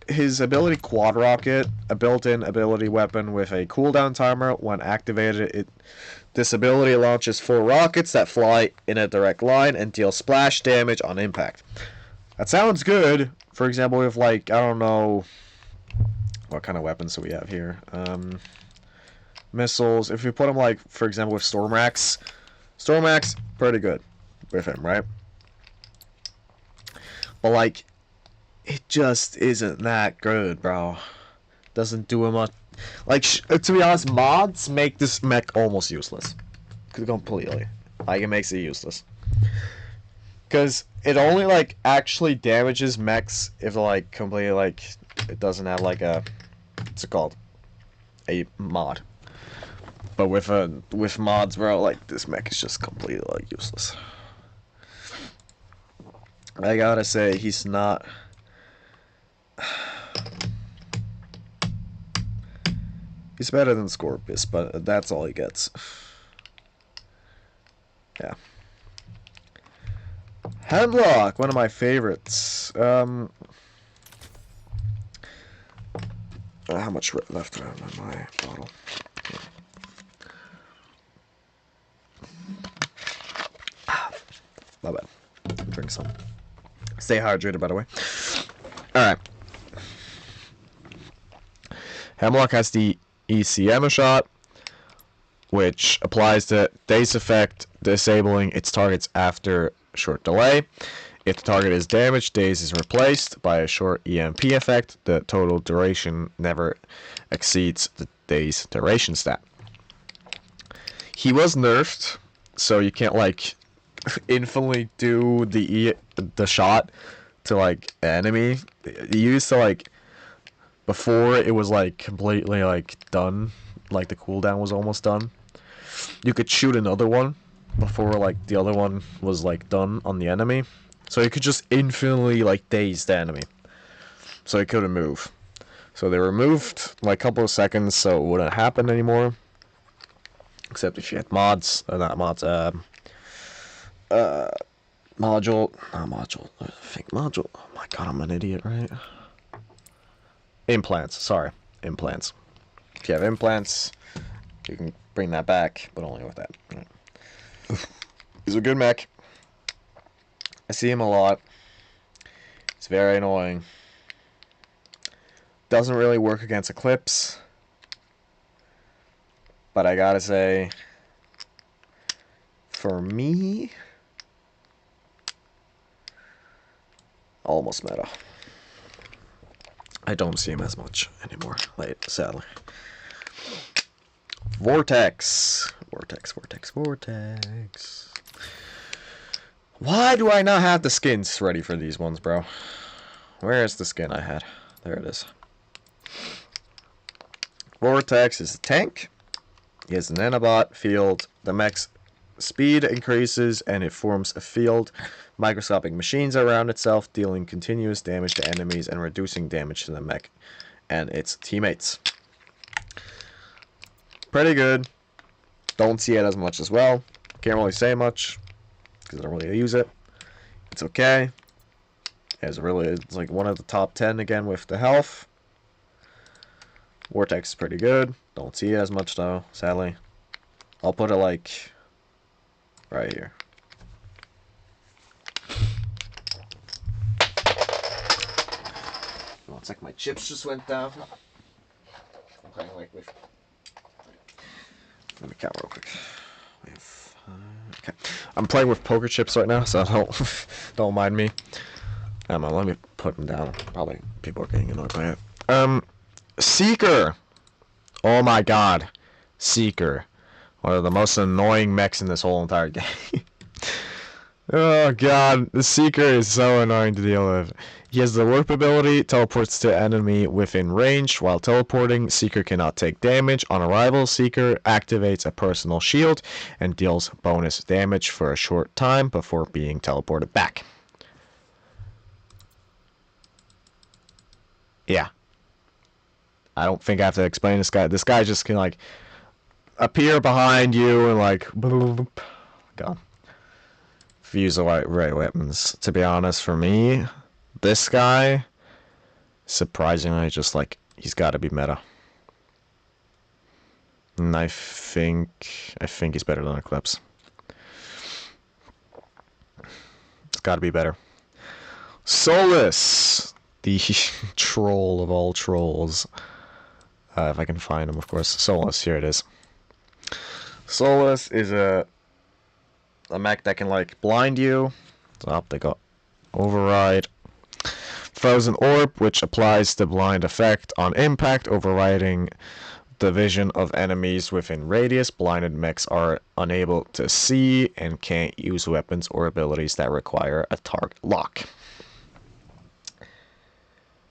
his ability Quad Rocket, a built-in ability weapon with a cooldown timer. When activated, this ability launches 4 rockets that fly in a direct line and deal splash damage on impact. That sounds good. For example, with like, I don't know, what kind of weapons do we have here? Missiles. If you put them like, for example, with Stormax, pretty good with him, right? But like, it just isn't that good, bro. Doesn't do him much. Like, to be honest, mods make this mech almost useless. Completely. Like, it makes it useless. Because it only, like, actually damages mechs if, like, completely, like, it doesn't have, like, a, what's it called? A mod. But with mods, bro, like, this mech is just completely, like, useless. I gotta say, he's not... He's better than Scorpius, but that's all he gets. Yeah. Hemlock, one of my favorites. How much left in my bottle? My bad. Drink some. Stay hydrated, by the way. Alright. Hemlock has the ECM shot, which applies the daze effect, disabling its targets after short delay. If the target is damaged, daze is replaced by a short EMP effect. The total duration never exceeds the daze duration stat. He was nerfed, so you can't like infinitely do the shot to like enemy. You used to like before it was like completely like done, like the cooldown was almost done. You could shoot another one before like the other one was like done on the enemy, so you could just infinitely like daze the enemy, so he couldn't move. So they removed like a couple of seconds, so it wouldn't happen anymore. Except if you had mods, not mods, module, not module. I think module. Oh my god, I'm an idiot, right? Implants, sorry. Implants. If you have implants, you can bring that back, but only with that. Right. He's a good mech. I see him a lot. It's very annoying. Doesn't really work against Eclipse. But I gotta say, for me, almost meta. I don't see him as much anymore, sadly. Vortex. Vortex. Why do I not have the skins ready for these ones, bro? Where is the skin I had? There it is. Vortex is a tank. He has an nanobot field. The mech's speed increases and it forms a field. Microscopic machines around itself, dealing continuous damage to enemies and reducing damage to the mech and its teammates. Pretty good. Don't see it as much as well. Can't really say much because I don't really use it. It's okay. It's like one of the top 10 again with the health. Vortex is pretty good. Don't see it as much though, sadly. I'll put it like right here. One sec, my chips just went down. I'm playing like with. Let me count real quick. We have, okay. I'm playing with poker chips right now, so don't mind me. Let me put them down. Probably people are getting annoyed by it. Seeker. Oh my god. Seeker. One of the most annoying mechs in this whole entire game. Oh god, the Seeker is so annoying to deal with. He has the warp ability, teleports to enemy within range. While teleporting, Seeker cannot take damage. On arrival, Seeker activates a personal shield and deals bonus damage for a short time before being teleported back. Yeah. I don't think I have to explain this guy. This guy just can like appear behind you and like boop, go. If you use the right weapons. To be honest, for me, this guy, surprisingly, just like he's got to be meta. And I think he's better than Eclipse. It's got to be better. Solus, the troll of all trolls. If I can find him, of course. Solus, here it is. Solus is a mech that can like blind you. Stop, they got override. Frozen Orb, which applies the blind effect on impact, overriding the vision of enemies within radius. Blinded mechs are unable to see and can't use weapons or abilities that require a target lock.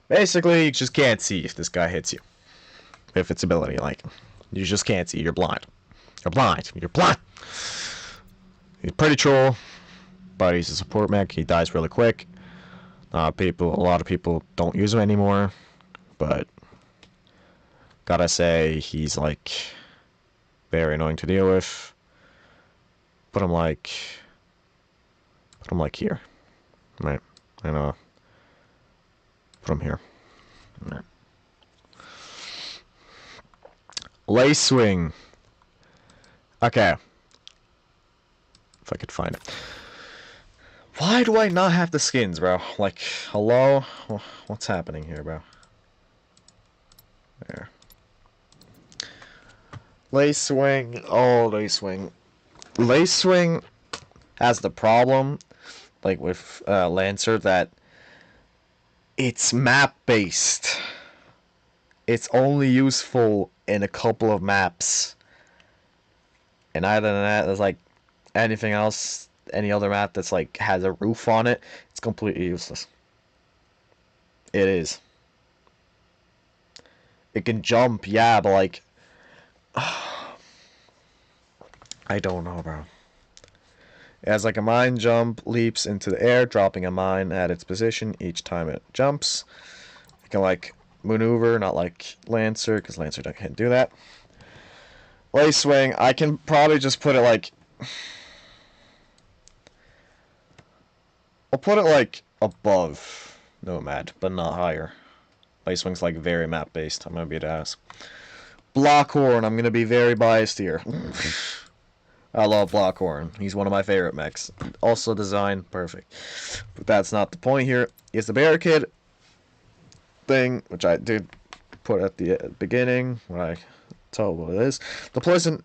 Basically, you just can't see if this guy hits you. If it's ability, like, you just can't see. You're blind. You're blind. You're blind. He's pretty troll, but he's a support mech. He dies really quick. A lot of people don't use him anymore, but gotta say he's like very annoying to deal with. Put him like here, right? I know. Put him here. Right. Lace Swing. Okay. If I could find it. Why do I not have the skins, bro? Like, hello? What's happening here, bro? There. Lace Swing. Oh, Lace Swing. Lace Swing has the problem, like with Lancer, that it's map-based. It's only useful in a couple of maps. And other than that, there's like anything else, any other map that's like has a roof on it, it's completely useless. It is. It can jump, yeah, but like I don't know, bro. It has like a mine jump, leaps into the air, dropping a mine at its position each time it jumps. It can like maneuver, not like Lancer, because Lancer can't do that. Lace Swing, I can probably just put it like, I'll put it like above Nomad, but not higher. Ice Wing's like very map based. I'm gonna be an ass. Blockhorn, I'm gonna be very biased here. I love Blockhorn. He's one of my favorite mechs. Also design perfect. But that's not the point here. It's the barricade thing, which I did put at the beginning when I told what it is. The poison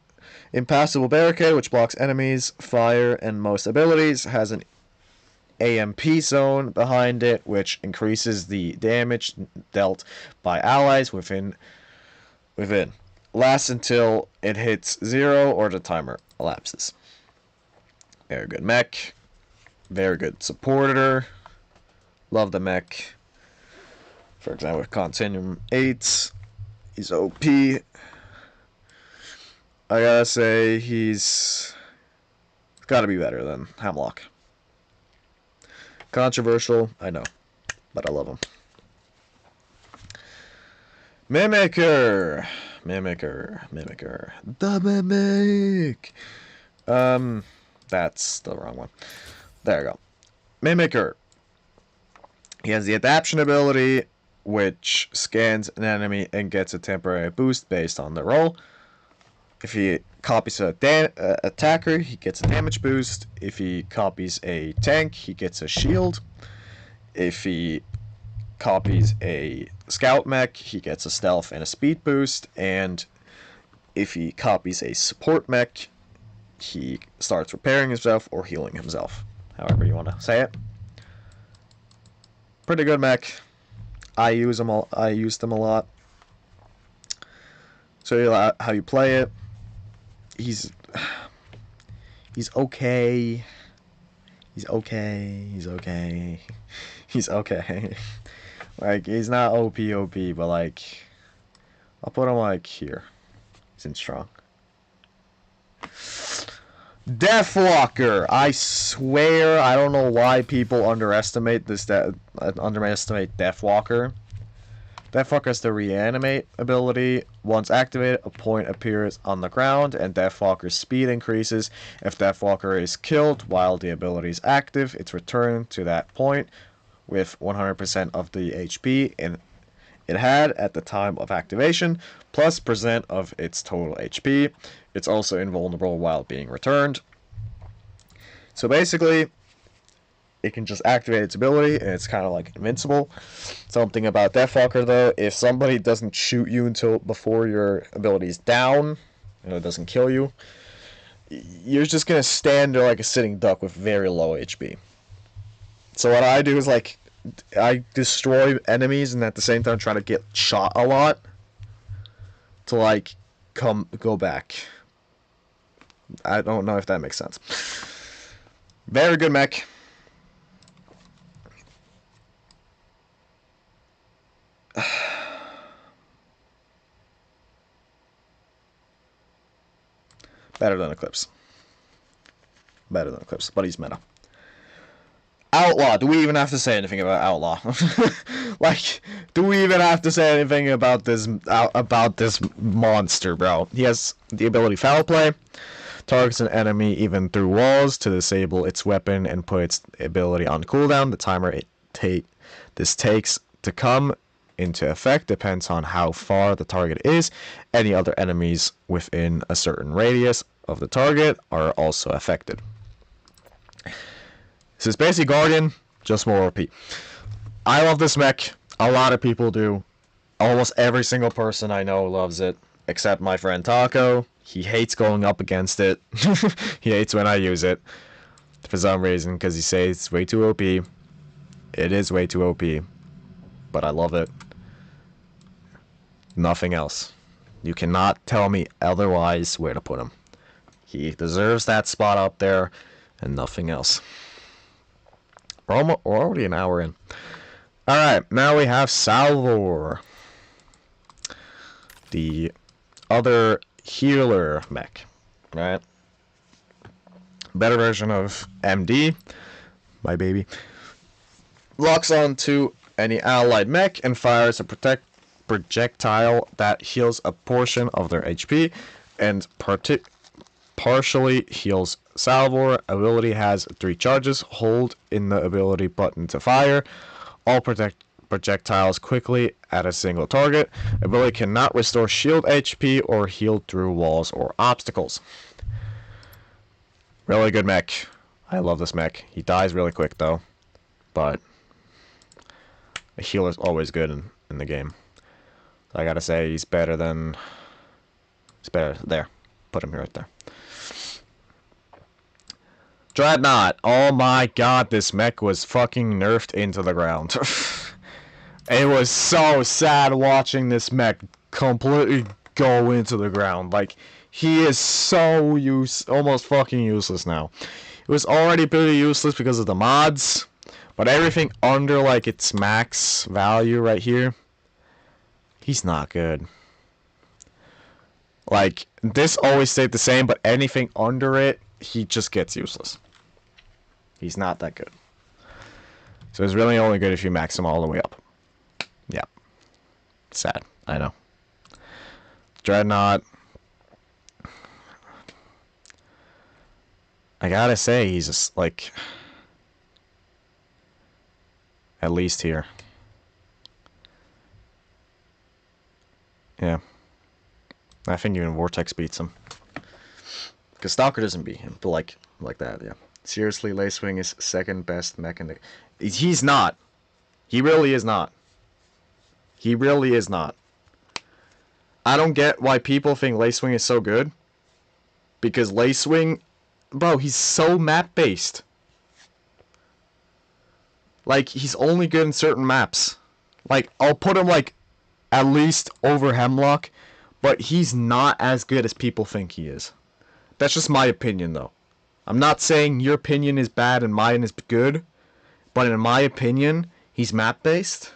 impassable barricade, which blocks enemies, fire, and most abilities, has an AMP zone behind it, which increases the damage dealt by allies within. Lasts until it hits 0 or the timer elapses. Very good mech. Very good supporter. Love the mech. For example, with Continuum 8. He's OP. I gotta say, he's gotta be better than Hemlock. Controversial, I know, but I love him. Mimicker. The Mimic. That's the wrong one. There you go. Mimicker. He has the adaption ability, which scans an enemy and gets a temporary boost based on the roll. If he copies an attacker, he gets a damage boost. If he copies a tank, he gets a shield. If he copies a scout mech, he gets a stealth and a speed boost. And if he copies a support mech, he starts repairing himself or healing himself. However you want to say it. Pretty good mech. I used them a lot. Show you how you play it. He's okay. He's okay. Like, he's not OP, but like, I'll put him like here. He's in strong. Deathwalker. I swear, I don't know why people underestimate underestimate Deathwalker. Deathwalker has the reanimate ability. Once activated, a point appears on the ground, and Deathwalker's speed increases. If Deathwalker is killed while the ability is active, it's returned to that point with 100% of the HP it had at the time of activation, plus % of its total HP. It's also invulnerable while being returned. So basically, it can just activate its ability, and it's kind of like invincible. Something about Deathwalker, though, if somebody doesn't shoot you until before your ability is down, it doesn't kill you, you're just going to stand there like a sitting duck with very low HP. So what I do is, like, I destroy enemies and at the same time try to get shot a lot to, like, go back. I don't know if that makes sense. Very good mech. Better than Eclipse. But he's meta. Outlaw. Do we even have to say anything about Outlaw? Like, do we even have to say anything about this monster, bro? He has the ability Foul Play. Targets an enemy even through walls to disable its weapon and put its ability on cooldown. The timer this takes to come into effect depends on how far the target is. Any other enemies within a certain radius of the target are also affected. This is basically Guardian, just more OP. I love this mech. A lot of people do. Almost every single person I know loves it, except my friend Taco. He hates going up against it. He hates when I use it for some reason, because he says it's way too OP. It is way too OP, but I love it. Nothing else. You cannot tell me otherwise where to put him. He deserves that spot up there, and nothing else. We're already an hour in. Alright, now we have Salvor. The other healer mech. Right? Better version of MD. My baby. Locks onto any allied mech and fires a projectile that heals a portion of their HP and partially heals Salvor. Ability has 3 charges. Hold in the ability button to fire. All projectiles quickly at a single target. Ability cannot restore shield HP or heal through walls or obstacles. Really good mech. I love this mech. He dies really quick though, but a healer's always good in the game. So I gotta say he's better than... He's better. There. Put him right there. Dreadnought. Oh my god, this mech was fucking nerfed into the ground. It was so sad watching this mech completely go into the ground. Like, he is so almost fucking useless now. It was already pretty useless because of the mods, but everything under, like, its max value right here, he's not good. Like, this always stayed the same, but anything under it, he just gets useless. He's not that good. So it's really only good if you max him all the way up. Yeah. Sad. I know. Dreadnought. I gotta say, he's just, like... At least here. Yeah. I think even Vortex beats him. Because Stalker doesn't beat him, but like that, yeah. Seriously, Lacewing is second best mech in the... He's not. He really is not. He really is not. I don't get why people think Lacewing is so good. Because Lacewing... Bro, he's so map-based. Like, he's only good in certain maps. Like, I'll put him, like, at least over Hemlock. But he's not as good as people think he is. That's just my opinion, though. I'm not saying your opinion is bad and mine is good, but in my opinion, he's map-based.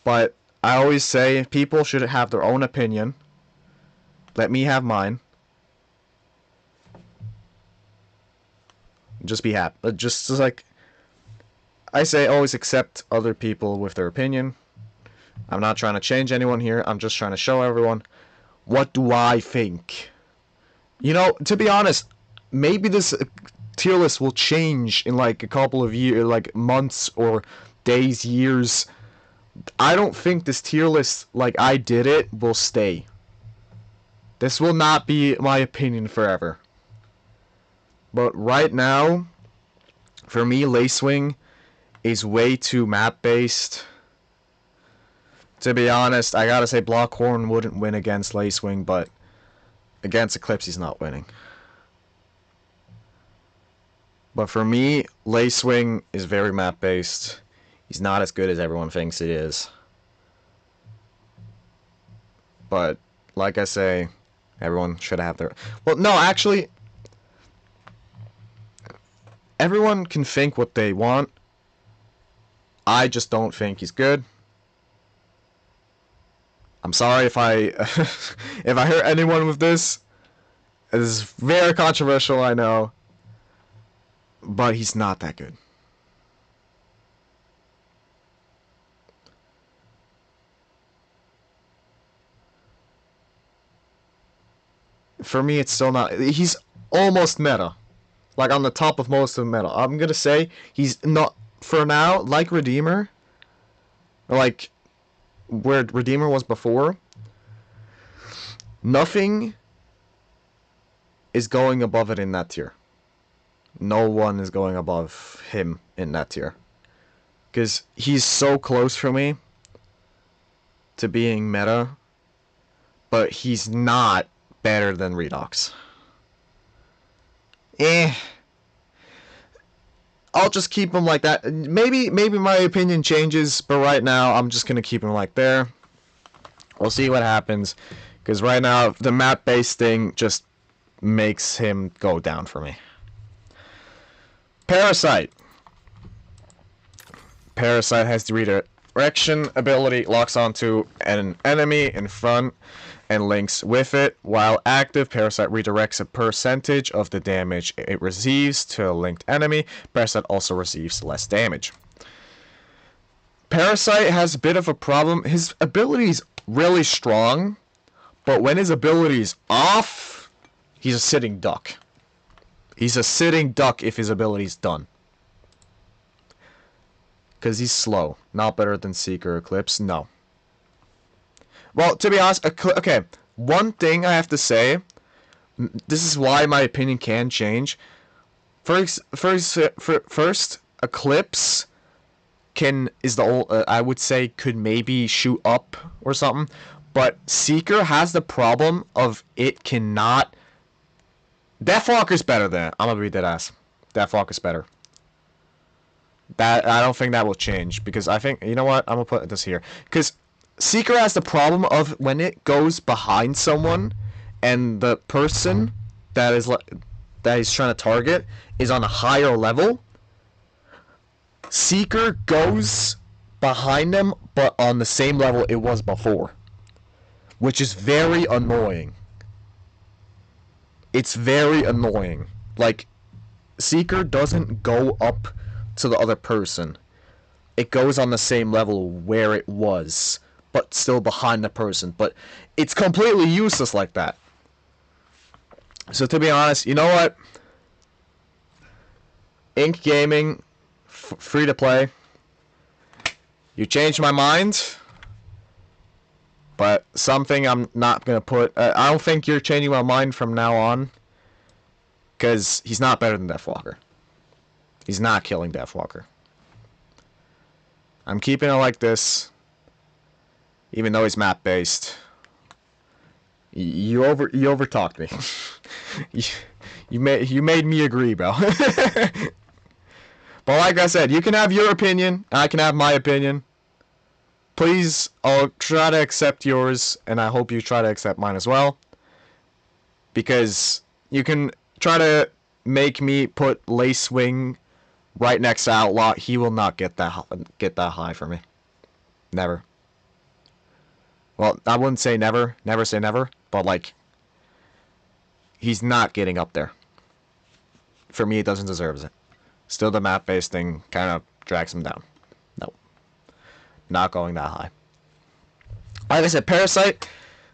But I always say people should have their own opinion. Let me have mine. Just be happy. Just like I say, always accept other people with their opinion. I'm not trying to change anyone here. I'm just trying to show everyone what do I think. You know, to be honest, maybe this tier list will change in like a couple of years, like months or days, years. I don't think this tier list, like I did it, will stay. This will not be my opinion forever. But right now, for me, Lacewing is way too map-based. To be honest, I gotta say Blockhorn wouldn't win against Lacewing, but against Eclipse, he's not winning. But for me, Lacewing is very map-based. He's not as good as everyone thinks he is. But, like I say, everyone should have their... Well, no, actually... Everyone can think what they want. I just don't think he's good. I'm sorry if I if I hurt anyone with this. This is very controversial, I know. But he's not that good. For me, it's still not... He's almost meta. Like, on the top of most of the meta. I'm gonna say he's not... For now, like Redeemer... Like... Where Redeemer was before... Nothing... is going above it in that tier. No one is going above him in that tier. Because he's so close for me... to being meta... But he's not better than Redox. I'll just keep him like that. Maybe my opinion changes, but right now I'm just gonna keep him like there. We'll see what happens, because right now the map-based thing just makes him go down for me. Parasite. Parasite has the redirection ability, locks onto an enemy in front and links with it. While active, Parasite redirects a percentage of the damage it receives to a linked enemy. Parasite also receives less damage. Parasite has a bit of a problem. His ability is really strong, but when his ability is off, he's a sitting duck. He's a sitting duck if his ability is done. Because he's slow. Not better than Seeker Eclipse. No. Well, to be honest, okay. One thing I have to say. This is why my opinion can change. First, Eclipse I would say could maybe shoot up or something, but Seeker has the problem of it cannot. Deathwalker's better than it. I'm gonna read that ass. Deathwalker's better. That I don't think that will change because I think you know what I'm gonna put this here because Seeker has the problem of when it goes behind someone, and the person that he's trying to target is on a higher level. Seeker goes behind them, but on the same level it was before, which is very annoying. It's very annoying. Like, Seeker doesn't go up to the other person. It goes on the same level where it was, but still behind the person. But it's completely useless like that. So to be honest, you know what? Ink Gaming, free to play. You changed my mind. But something I'm not going to put... I don't think you're changing my mind from now on. Because he's not better than Deathwalker. He's not killing Deathwalker. I'm keeping it like this. Even though he's map-based. You over-talked me. you made me agree, bro. But like I said, you can have your opinion. I can have my opinion. Please, I'll try to accept yours, and I hope you try to accept mine as well. Because you can try to make me put Lacewing right next to Outlaw. He will not get that high for me. Never. Well, I wouldn't say never. Never say never. But, like, he's not getting up there. For me, he doesn't deserve it. Still, the map-based thing kind of drags him down. No. Not going that high. Like I said, Parasite,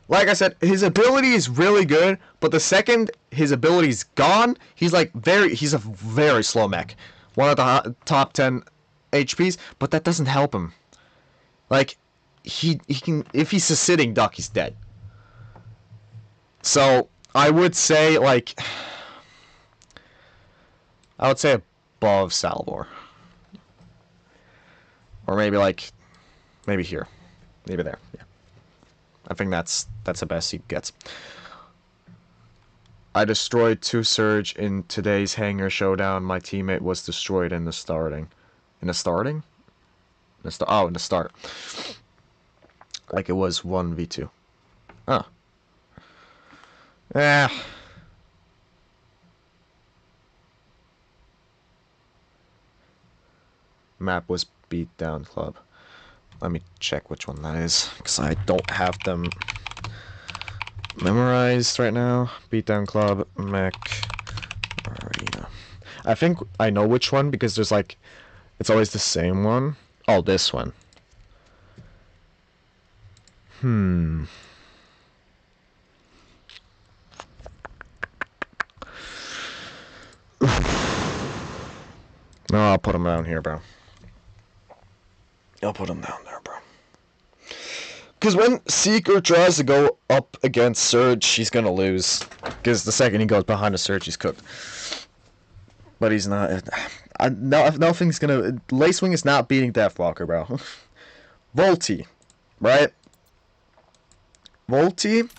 like I said, his ability is really good, but the second his ability's gone, he's a very slow mech. One of the top 10 HPs, but that doesn't help him. Like, he can, if he's a sitting duck, he's dead. So, I would say, like, above Salvor. Or maybe, like, maybe here. Maybe there, yeah. I think that's the best he gets. I destroyed 2 Surge in today's Hangar Showdown. My teammate was destroyed in the starting. In the starting? In the start. Like it was 1v2. Oh. Map was Beatdown Club. Let me check which one that is, because I don't have them memorized right now. Beatdown Club, Mech, Arena. I think I know which one, because there's like, it's always the same one. Oh, this one. No, I'll put him down here, bro. I'll put him down there, bro. Because when Seeker tries to go up against Surge, he's gonna lose. Because the second he goes behind the Surge, he's cooked. But he's not. Nothing's gonna. Lacewing is not beating Deathwalker, bro. Volti, right? Volti.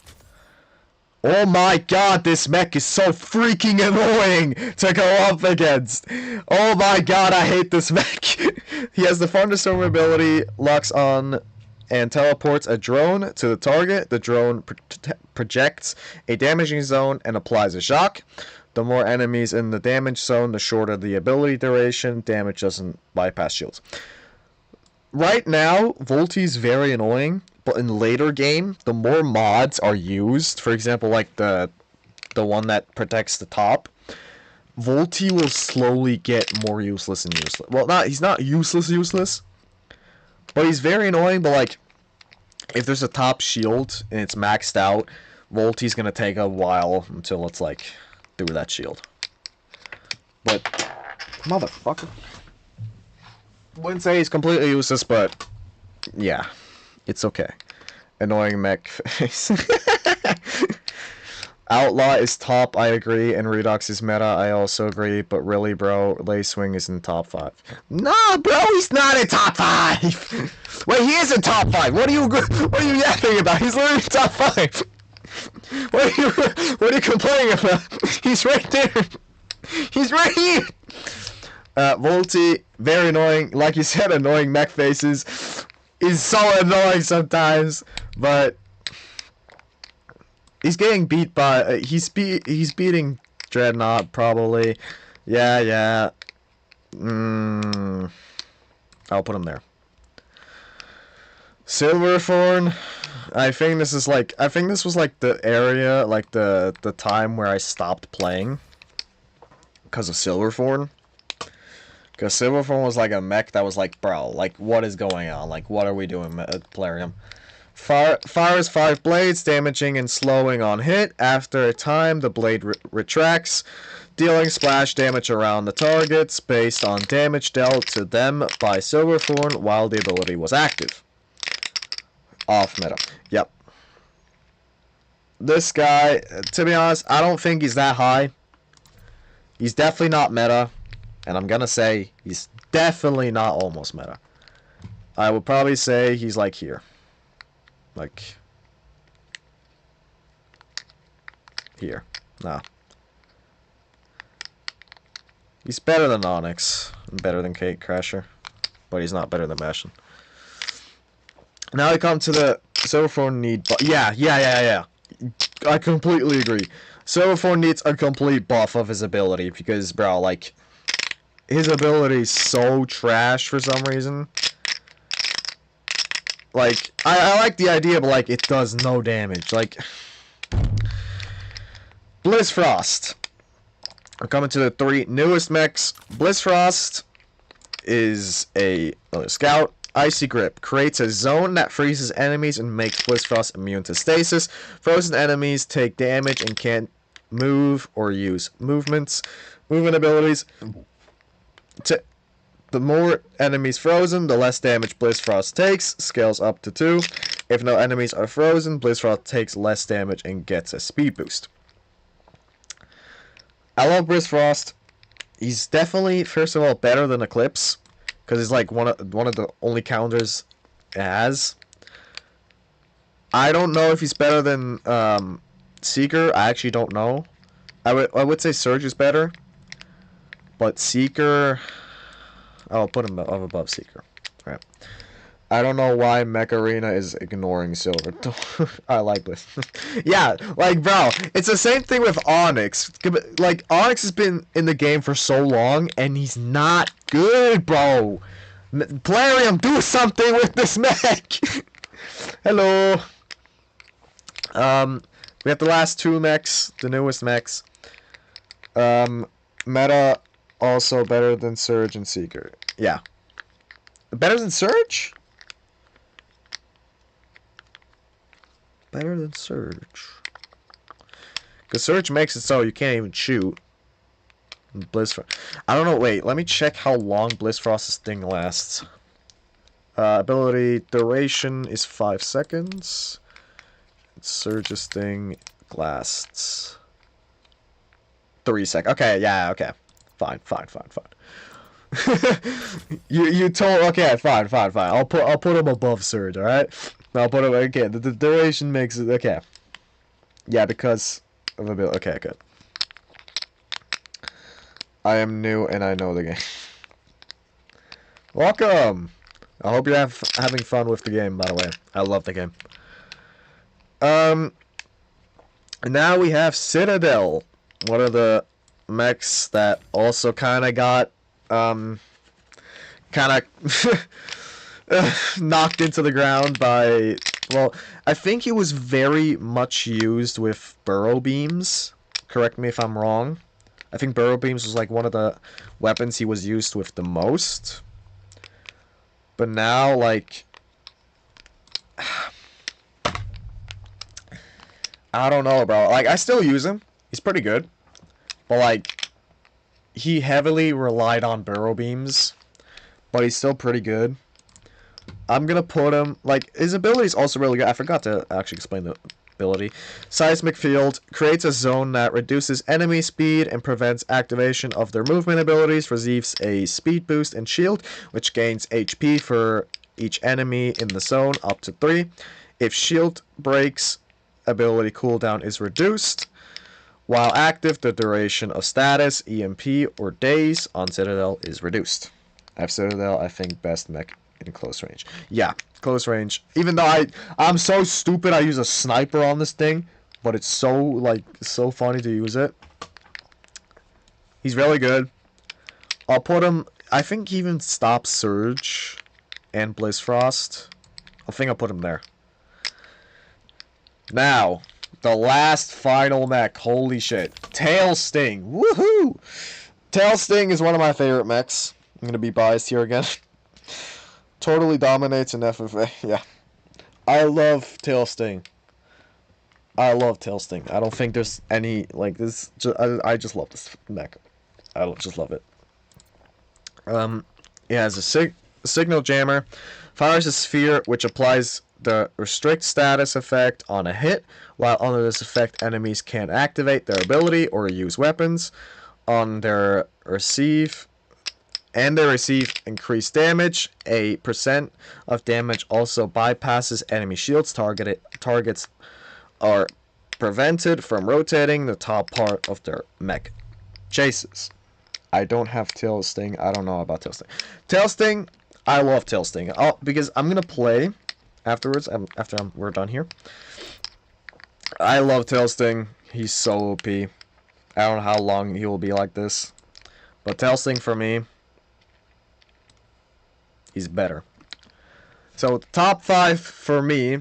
Oh my god, this mech is so freaking annoying to go up against. Oh my god, I hate this mech. He has the Thunderstorm ability, locks on and teleports a drone to the target. The drone projects a damaging zone and applies a shock. The more enemies in the damage zone, the shorter the ability duration. Damage doesn't bypass shields. Right now, Volti's very annoying. But in later game, the more mods are used, for example, like the one that protects the top, Volti will slowly get more useless and useless. Well, he's not useless, but he's very annoying. But like, if there's a top shield and it's maxed out, Volti's gonna take a while until it's like through that shield. But motherfucker. Wouldn't say he's completely useless, but yeah, it's okay. Annoying mech face. Outlaw is top, I agree, and Redux is meta, I also agree, but really, bro, Lacewing is in top 5. Nah, bro, he's not in top 5! Wait, he is in top 5! What are you yapping about? He's literally in top 5! What are you complaining about? He's right there! He's right here! Volty, very annoying, like you said, annoying mech faces. He's so annoying sometimes, but he's getting beat by he's beating Dreadnought probably. Yeah. I'll put him there. Silverthorn, I think this was like the area, like the time where I stopped playing because of Silverthorn. Because Silverthorn was like a mech that was like, bro, like, what is going on? Like, what are we doing, Plarium? Fires 5 blades, damaging and slowing on hit. After a time, the blade retracts, dealing splash damage around the targets based on damage dealt to them by Silverthorn while the ability was active. Off meta. Yep. This guy, to be honest, I don't think he's that high. He's definitely not meta. And I'm gonna say he's definitely not almost meta. I would probably say he's like here. Like here. No. He's better than Onyx. And better than Kate Crasher. But he's not better than Bastion. Now we come to the Silverthorn need buff. Yeah. I completely agree. Silverthorn needs a complete buff of his ability because, bro, like, his ability is so trash for some reason. Like, I like the idea, but, like, it does no damage. Like, Blizzfrost. We're coming to the 3 newest mechs. Blizzfrost is a scout. Icy Grip creates a zone that freezes enemies and makes Blizzfrost immune to stasis. Frozen enemies take damage and can't move or use movement abilities. The more enemies frozen, the less damage Blizzfrost takes. Scales up to 2. If no enemies are frozen, Blizzfrost takes less damage and gets a speed boost. I love Blizzfrost. He's definitely, first of all, better than Eclipse, because he's like one of the only counters it has. I don't know if he's better than Seeker. I actually don't know. I would say Surge is better, but Seeker, I'll put him above Seeker. All right. I don't know why Mech Arena is ignoring Silver. I like this. Yeah, like, bro, it's the same thing with Onyx. Like, Onyx has been in the game for so long, and he's not good, bro. Plarium, do something with this mech. Hello. We have the last 2 mechs, the newest mechs. Meta, also better than Surge and Seeker. Yeah. Better than Surge? Better than Surge. Because Surge makes it so you can't even shoot. Blizzfrost. I don't know, wait, let me check how long Blizzfrost's thing lasts. Ability duration is 5 seconds. Surge's thing lasts 3 seconds. Okay, yeah, okay. Fine. you told, okay, fine. I'll put him above Surge, alright? I'll put him, okay, the duration makes it, okay. Yeah, because of ability, okay, good. I am new and I know the game. Welcome! I hope you're having fun with the game, by the way. I love the game. Now we have Citadel. One of the mechs that also kind of got, knocked into the ground by, well, I think he was very much used with burrow beams. Correct me if I'm wrong. I think burrow beams was like one of the weapons he was used with the most. But now, like, I don't know, bro. Like, I still use him. He's pretty good. But, like, he heavily relied on burrow beams. but he's still pretty good. I'm gonna put him, like, his ability is also really good. I forgot to actually explain the ability. Seismic Field creates a zone that reduces enemy speed and prevents activation of their movement abilities, receives a speed boost and shield, which gains HP for each enemy in the zone up to 3. If shield breaks, ability cooldown is reduced. While active, the duration of status, EMP, or days on Citadel is reduced. I have Citadel, I think, best mech in close range. Yeah, close range. Even though I'm so stupid, I use a sniper on this thing, but it's so, like, so funny to use it. He's really good. I'll put him, I think he even stops Surge and Blizzfrost. I think I'll put him there. Now, the last final mech. Holy shit. Tail Sting. Woohoo! Tail Sting is one of my favorite mechs. I'm gonna be biased here again. Totally dominates in FFA. Yeah. I love Tail Sting. I love Tail Sting. I don't think there's any, like, this. I just love this mech. I just love it. It has a signal jammer. Fires a sphere which applies the restrict status effect on a hit. While under this effect, enemies can't activate their ability or use weapons. On their receive, and they receive increased damage. A % of damage also bypasses enemy shields. Targets are prevented from rotating the top part of their mech chases. I don't have Tail Sting. I don't know about Tail Sting. Tail Sting, I love Tail Sting. Because I'm gonna play afterwards. After we're done here. I love Tail Sting. He's so OP. I don't know how long he will be like this, but Tail Sting for me, he's better. So the top 5 for me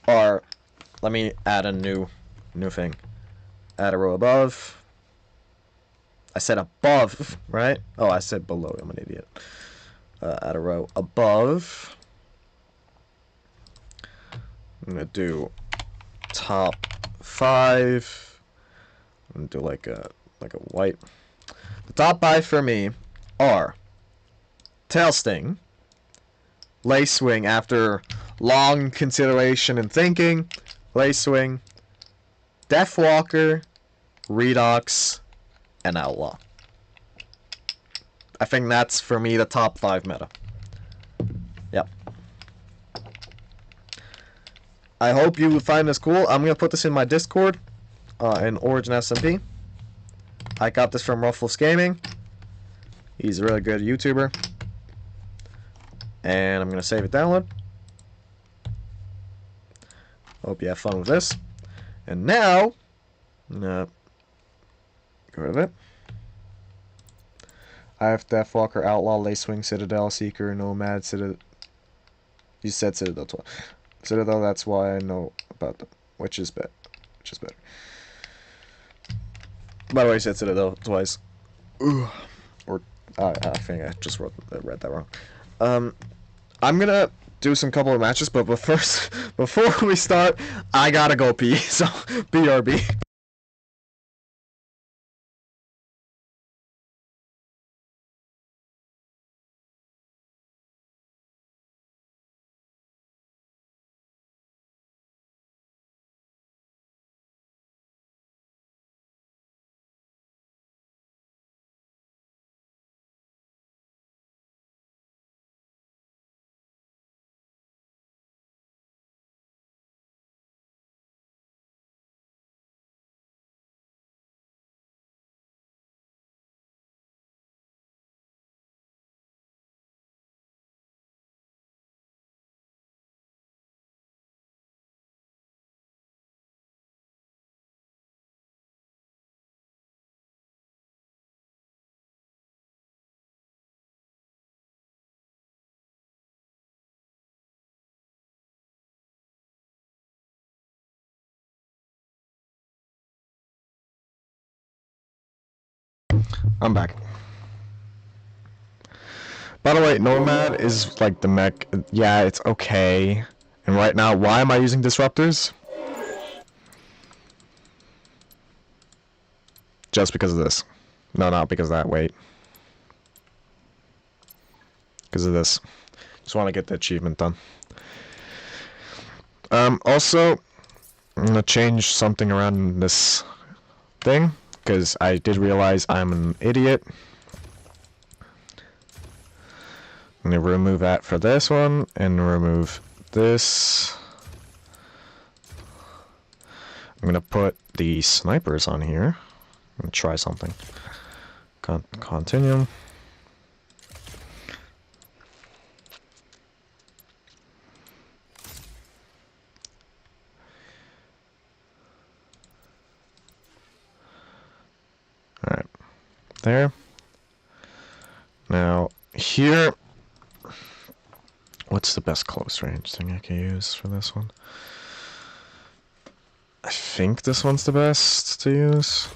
are. Let me add a new thing. Add a row above. I said above, right? Oh, I said below. I'm an idiot. Add a row above. I'm gonna do top 5. I'm gonna do like a white. The top 5 for me are Tail Sting, Lacewing after long consideration and thinking, Lacewing, Deathwalker, Redox, and Outlaw. I think that's, for me, the top 5 meta. Yep. I hope you find this cool. I'm going to put this in my Discord, in Origin SMP. I got this from Ruffles Gaming. He's a really good YouTuber. And I'm going to save it download. Hope you have fun with this. And now, I'm going to get rid of it. I have Deathwalker, Outlaw, Lacewing, Citadel, Seeker, Nomad, Citadel. You said Citadel twice. Citadel, that's why I know about them. Which is better. By the way, I said Citadel twice. Ooh. Or, I think I just read that wrong. I'm gonna do some couple of matches, but first, before we start, I gotta go pee, so BRB. I'm back. By the way, Nomad is like the mech. Yeah, it's okay. And right now, why am I using disruptors? Just because of this. No, not because of that. Wait. because of this. Just want to get the achievement done. Also, I'm gonna change something around in this thing because I did realize I'm an idiot. I'm gonna remove that for this one and remove this. I'm gonna put the snipers on here. I'm gonna try something. Continue. Alright. There. Now, here. What's the best close range thing I can use for this one? I think this one's the best to use.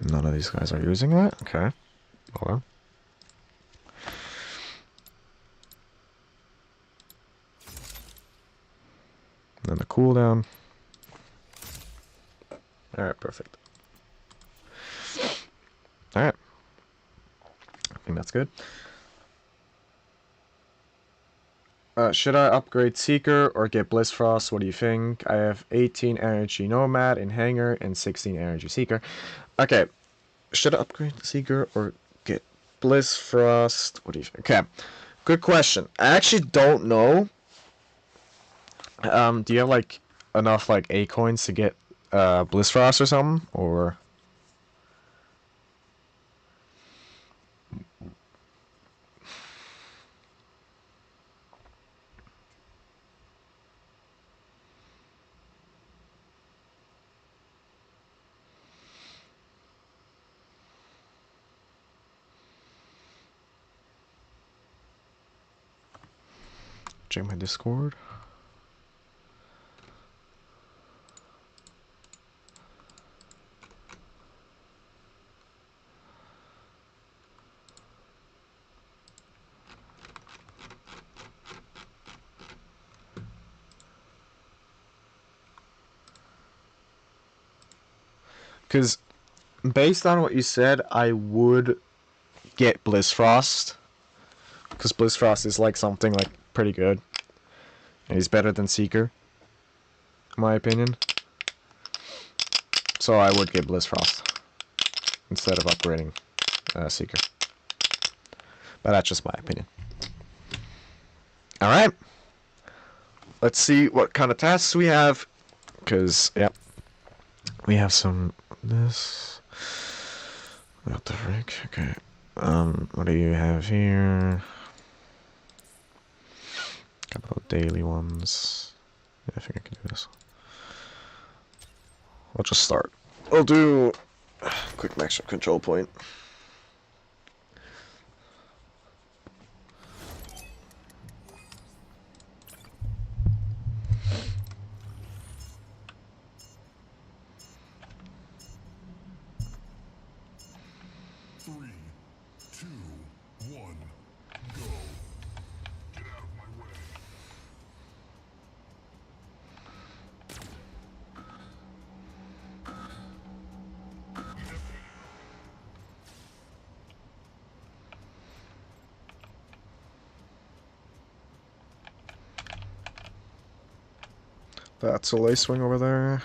None of these guys are using that? Okay. Hold on. Then the cooldown. Alright, perfect. Alright. I think that's good. Should I upgrade Seeker or get Bliss Frost? What do you think? I have 18 Energy Nomad in Hangar and 16 Energy Seeker. Okay. Should I upgrade Seeker or get Bliss Frost? What do you think? Okay. Good question. I actually don't know. Do you have like enough like A coins to get Bliss Frost or something? Or check my Discord. Because based on what you said, I would get Bliss Frost. Because Bliss Frost is like something like pretty good. And he's better than Seeker, in my opinion. So I would get Bliss Frost instead of upgrading Seeker. But that's just my opinion. Alright. Let's see what kind of tasks we have. Because, yep. We have some... This... What the frick? Okay. What do you have here? A couple of daily ones. Yeah, I think I can do this. I'll just start. I'll do a quick maximum control point. That's a lace wing over there.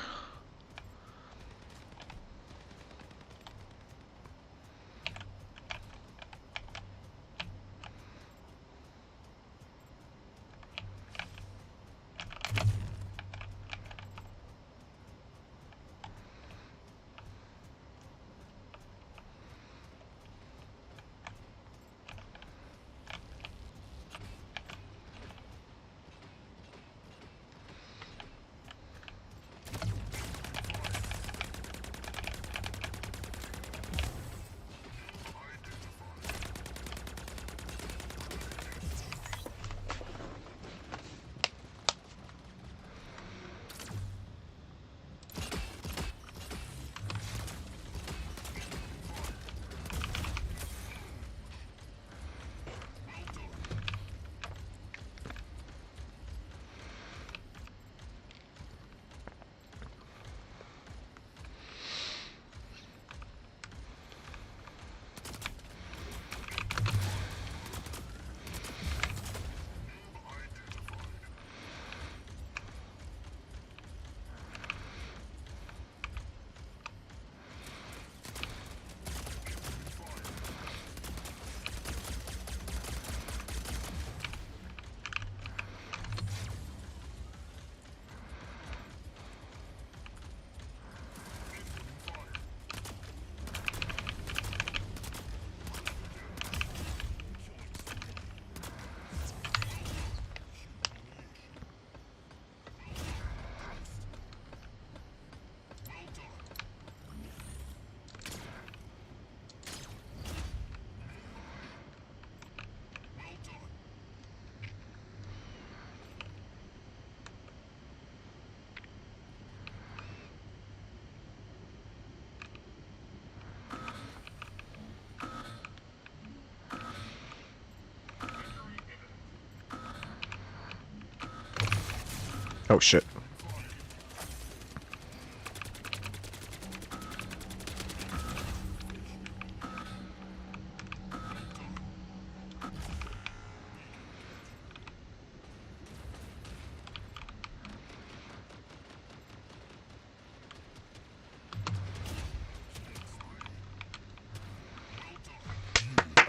Oh shit.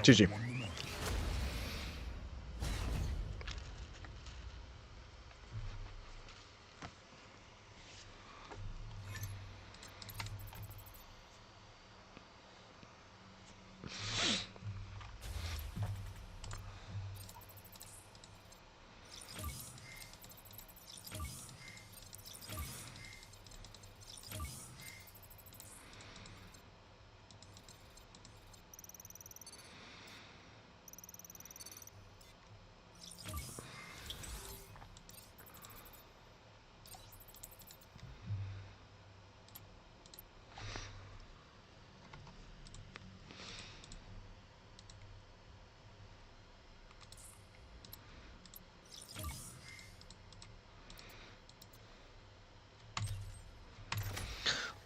GG.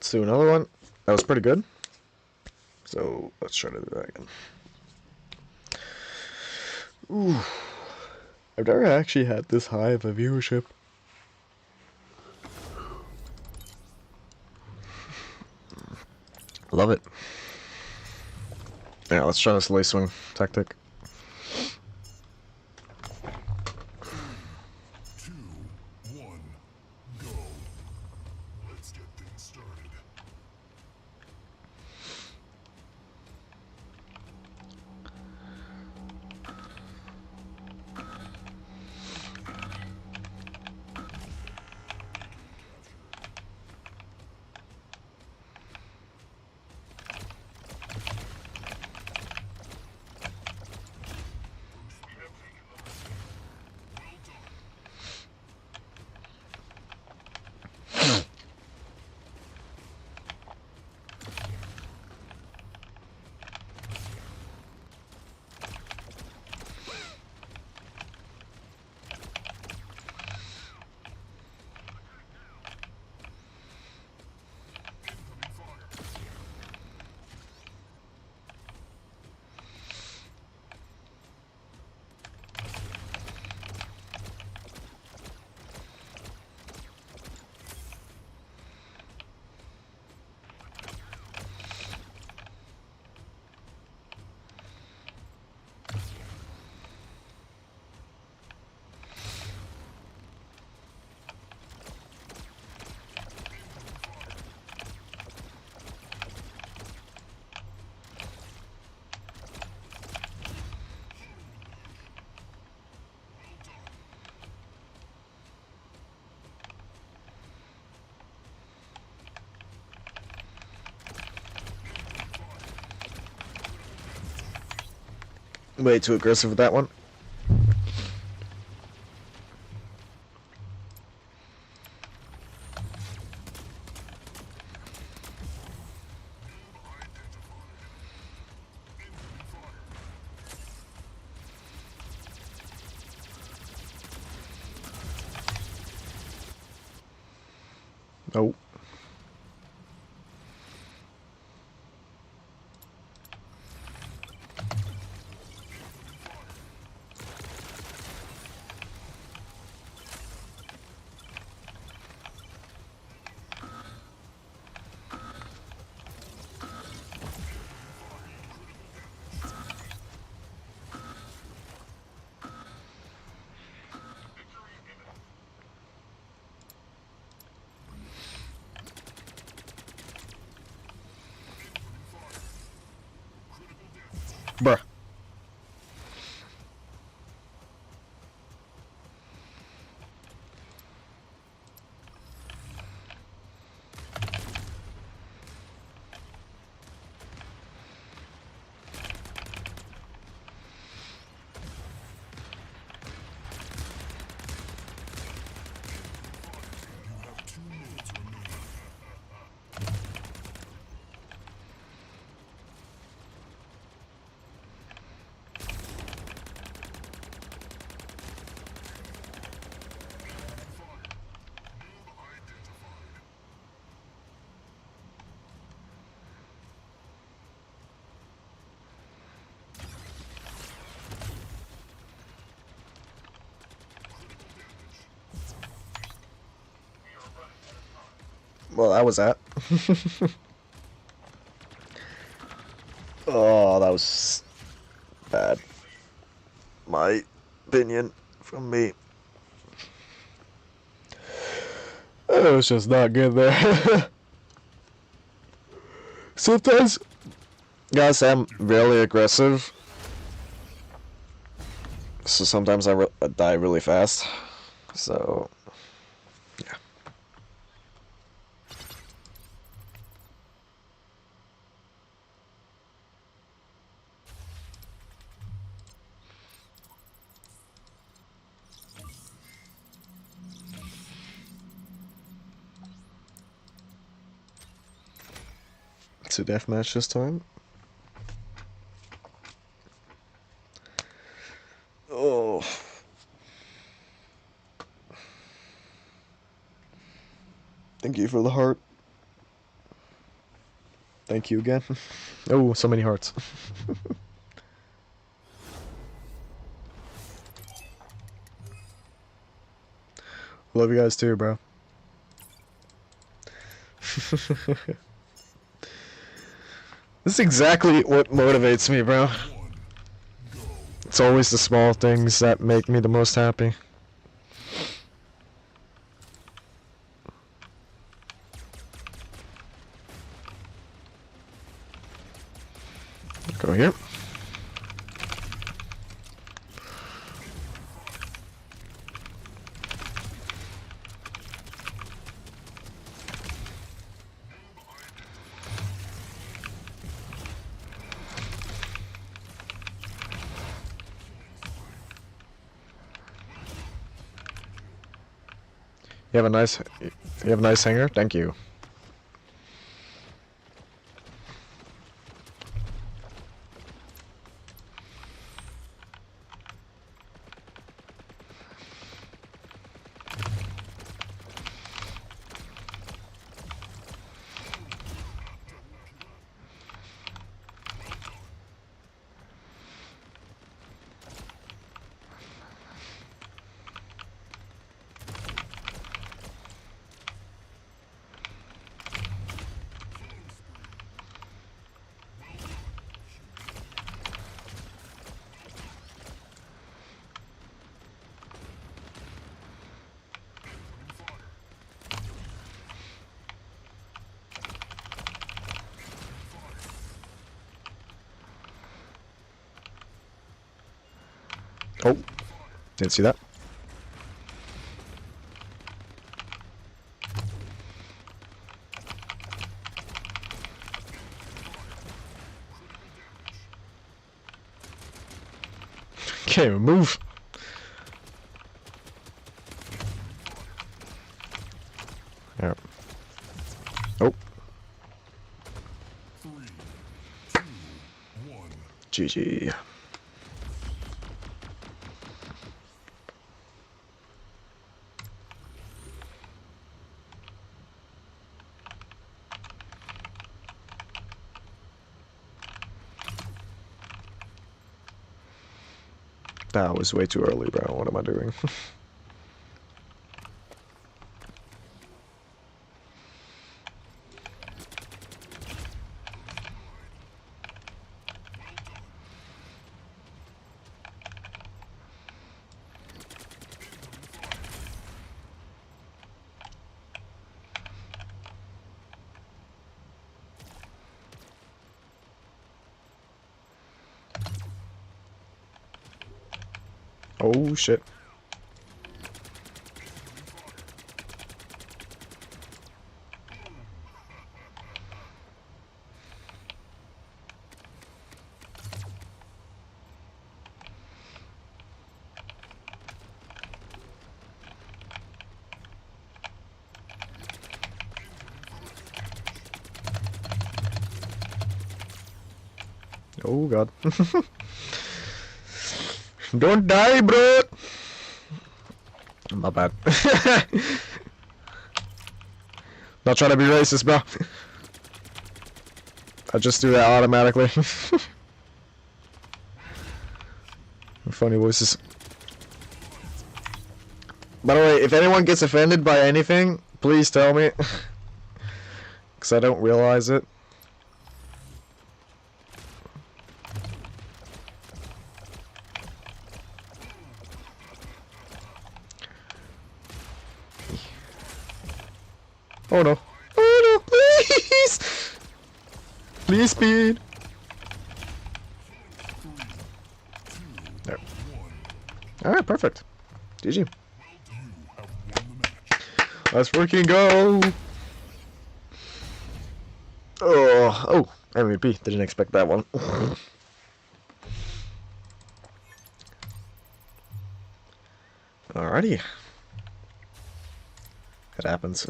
Let's do another one. That was pretty good. So let's try to do that again. Ooh. I've never actually had this high of a viewership. Love it. Yeah, let's try this lace swing tactic. Way too aggressive with that one. Nope. Bruh. Well, that was that. Oh, that was bad. My opinion from me. It was just not good there. Sometimes, guys, I'm really aggressive. So sometimes I die really fast. So, yeah. It's a deathmatch this time. Oh. Thank you for the heart. Thank you again. Oh, so many hearts. Love you guys too, bro. This is exactly what motivates me, bro. It's always the small things that make me the most happy. Go here. You have a nice hanger? Thank you. Oh, didn't see that. Can't even move. Yeah. Oh. 3, 2, 1. GG. That was way too early, bro. What am I doing? Oh, shit. Oh, God. Don't die, bro! My bad. Not trying to be racist, bro. I just do that automatically. Funny voices. By the way, if anyone gets offended by anything, please tell me. because I don't realize it. Oh no. Oh no, please! Please speed! There. Alright, perfect. GG. Let's freaking go! Oh, MVP. Didn't expect that one. Alrighty. It happens.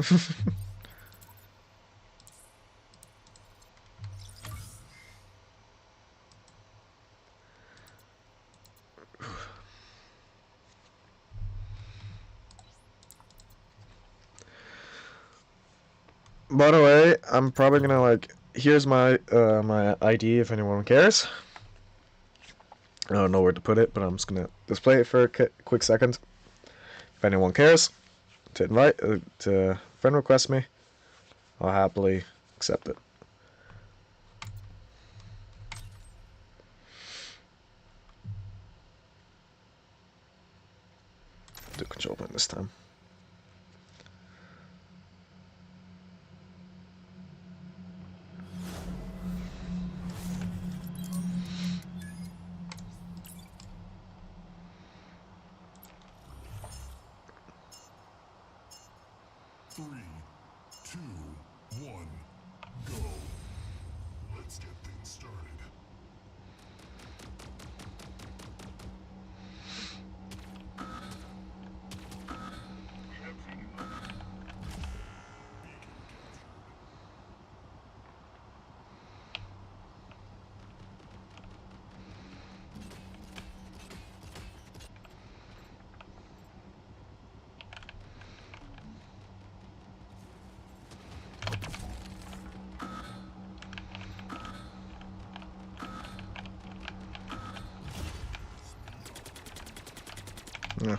By the way, I'm probably gonna like. Here's my my ID if anyone cares. I don't know where to put it, but I'm just gonna display it for a quick second. If anyone cares to invite to friend request me, I'll happily accept it. Do control point this time. Three, two, one, go. Let's get things started. Yeah.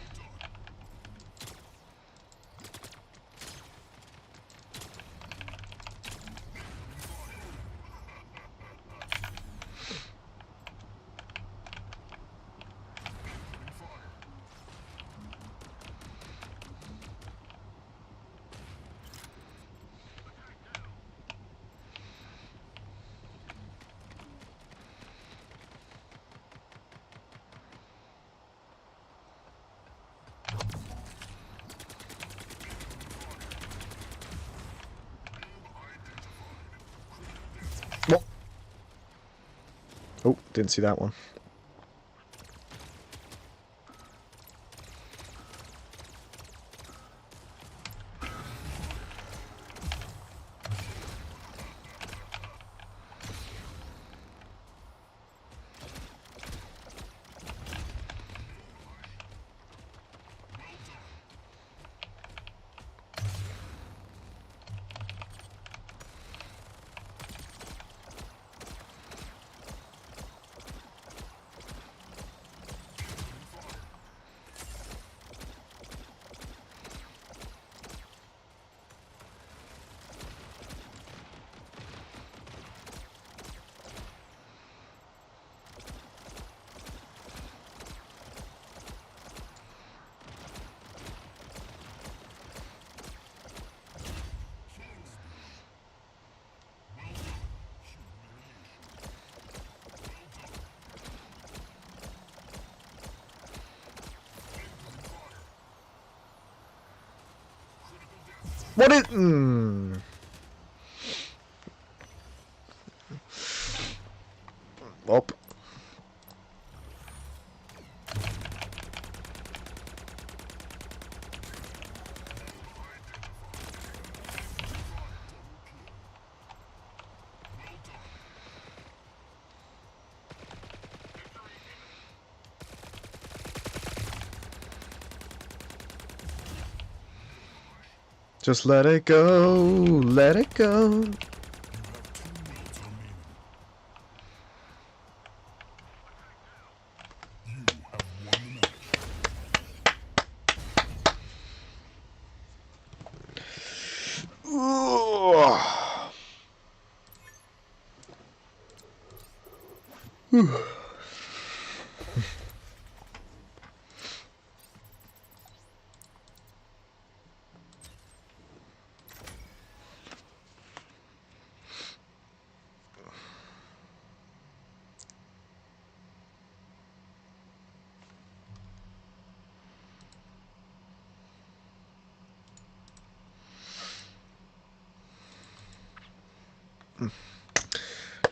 Well. Oh, didn't see that one. What is? Well. Just let it go, let it go.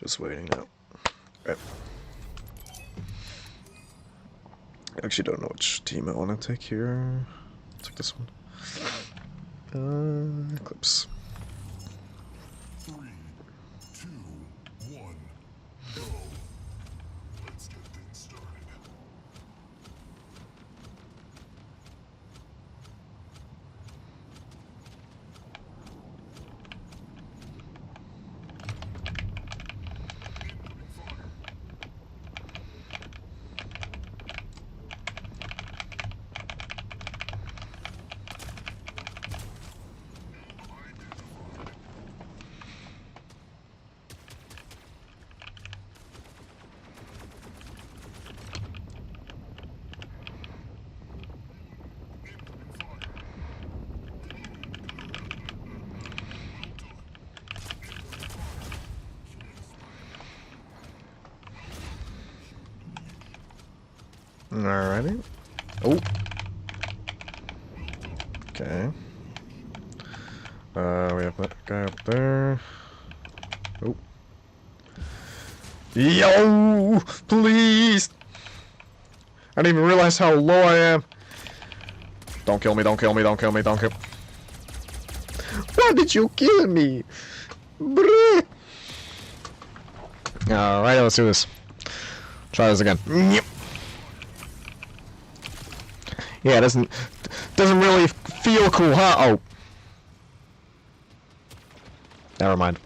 Just waiting now. Right. I actually don't know which team I want to take here. Take this one. Eclipse. 3, 2, 1, go. Let's get things started. Alrighty. Oh. Okay. We have that guy up there. Oh. Yo! Please! I didn't even realize how low I am. Don't kill me, don't kill me, don't kill me, don't kill me. Why did you kill me? Alright, let's do this. Try this again. Yep. Yeah, it doesn't really feel cool, huh? Oh. Never mind.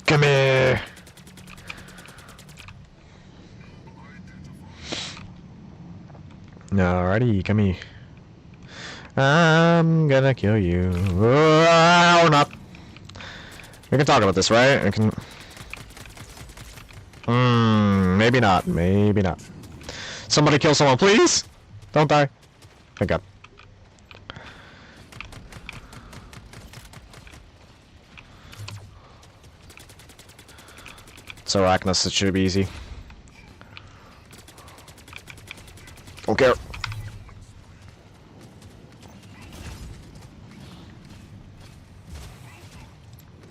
Come here. Alrighty, come here. I'm gonna kill you. Oh, not. We can talk about this, right? I can. Maybe not. Maybe not. Somebody kill someone, please. Don't die. Thank God. It's Arachnus. It should be easy. Don't care.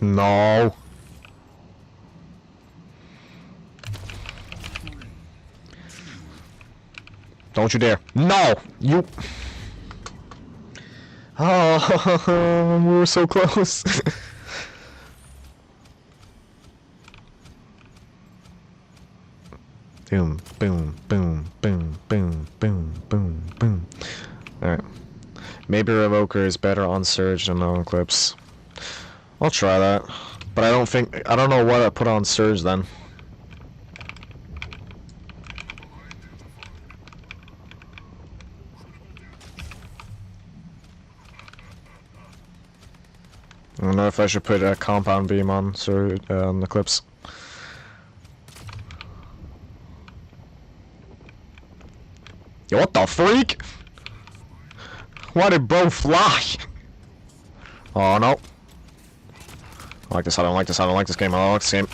No. Don't you dare. No! You... Oh, we were so close. Boom, boom, boom, boom, boom, boom, boom, boom. Alright. Maybe Revoker is better on Surge than on Eclipse. I'll try that. But I don't know what I put on Surge then. I don't know if I should put a compound beam on on Eclipse. Yo, what the freak? Why did bro fly? Oh no. I like this, I don't like this, I don't like this game, I don't like this game.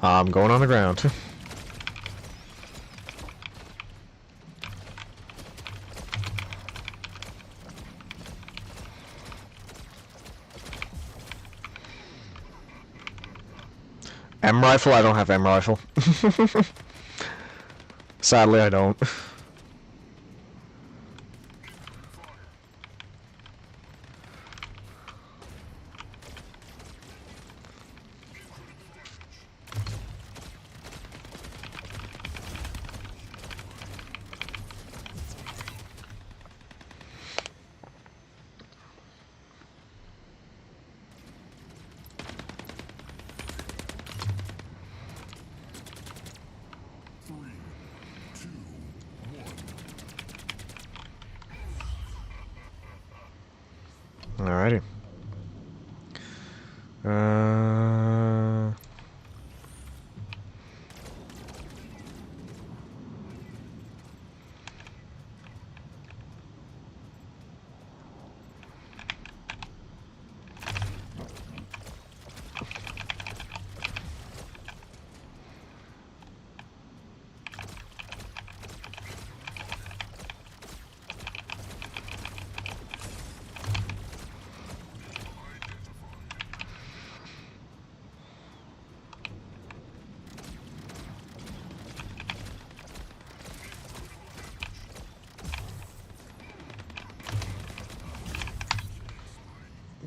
I'm going on the ground. M rifle? I don't have M rifle. Sadly, I don't.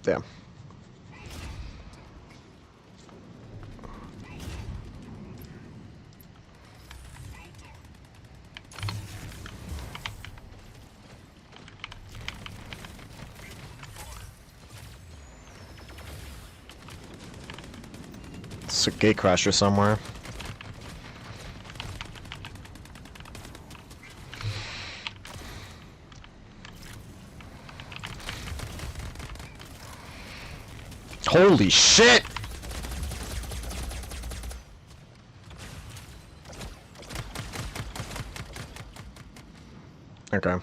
Damn. It's a gate crasher somewhere. Holy shit! Okay.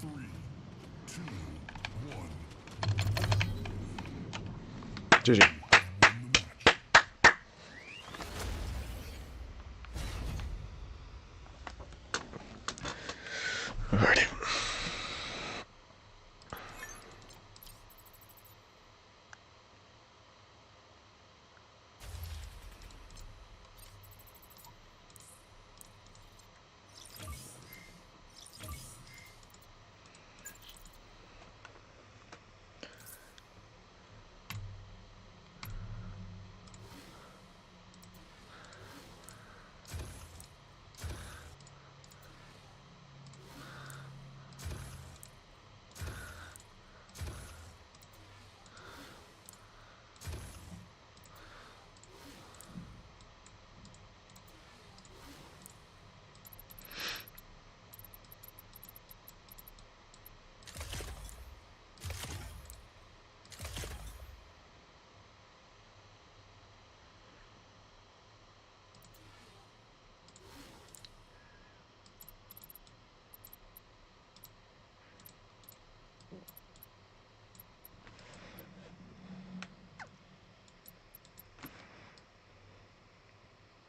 Three, two, one. GG. Win the match. Alrighty.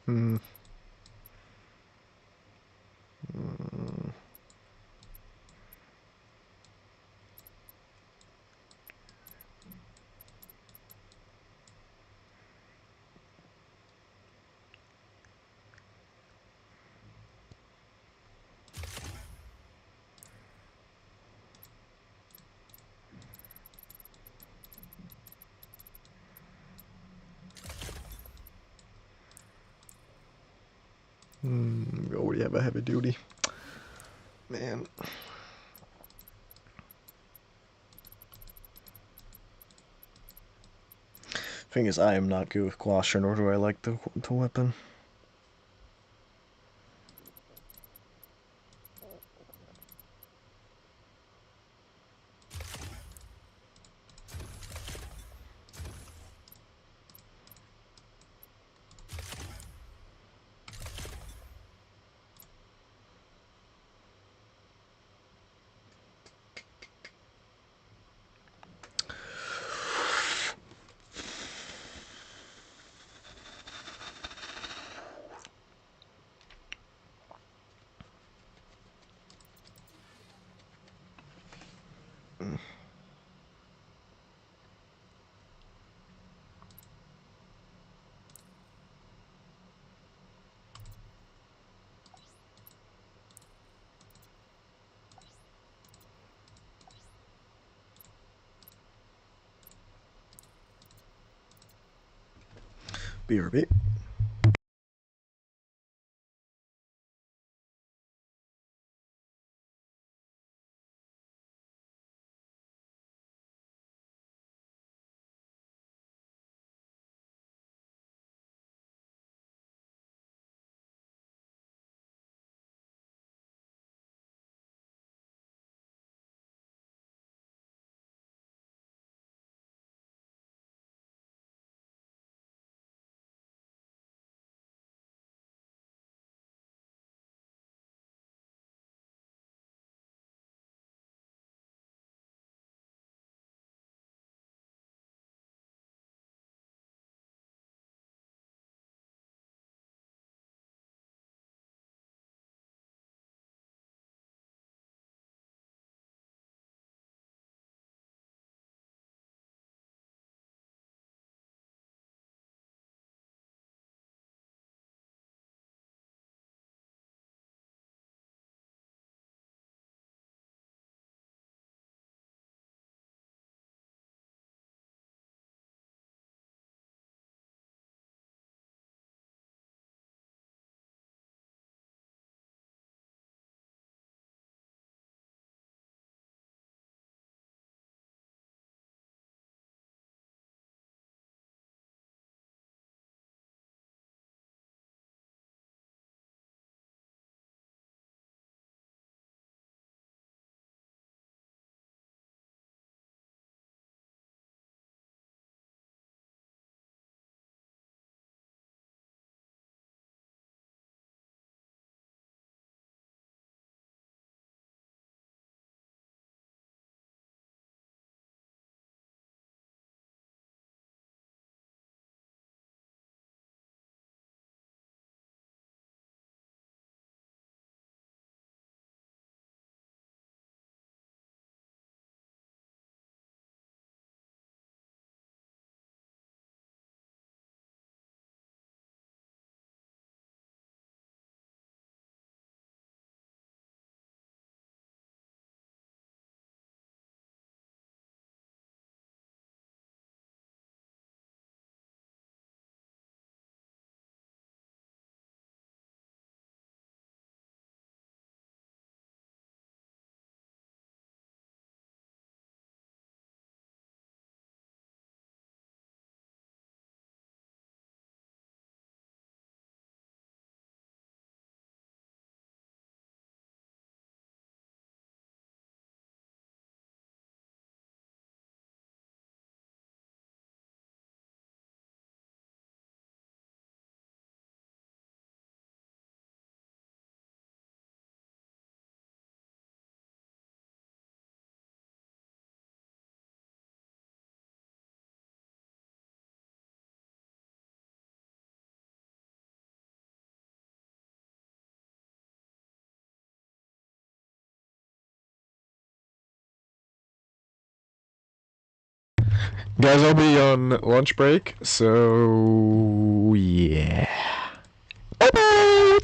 Hmm. We already have a heavy duty. Man. Thing is, I am not good with Quasher, nor do I like the weapon. BRB. Guys, I'll be on lunch break, so yeah. Bye.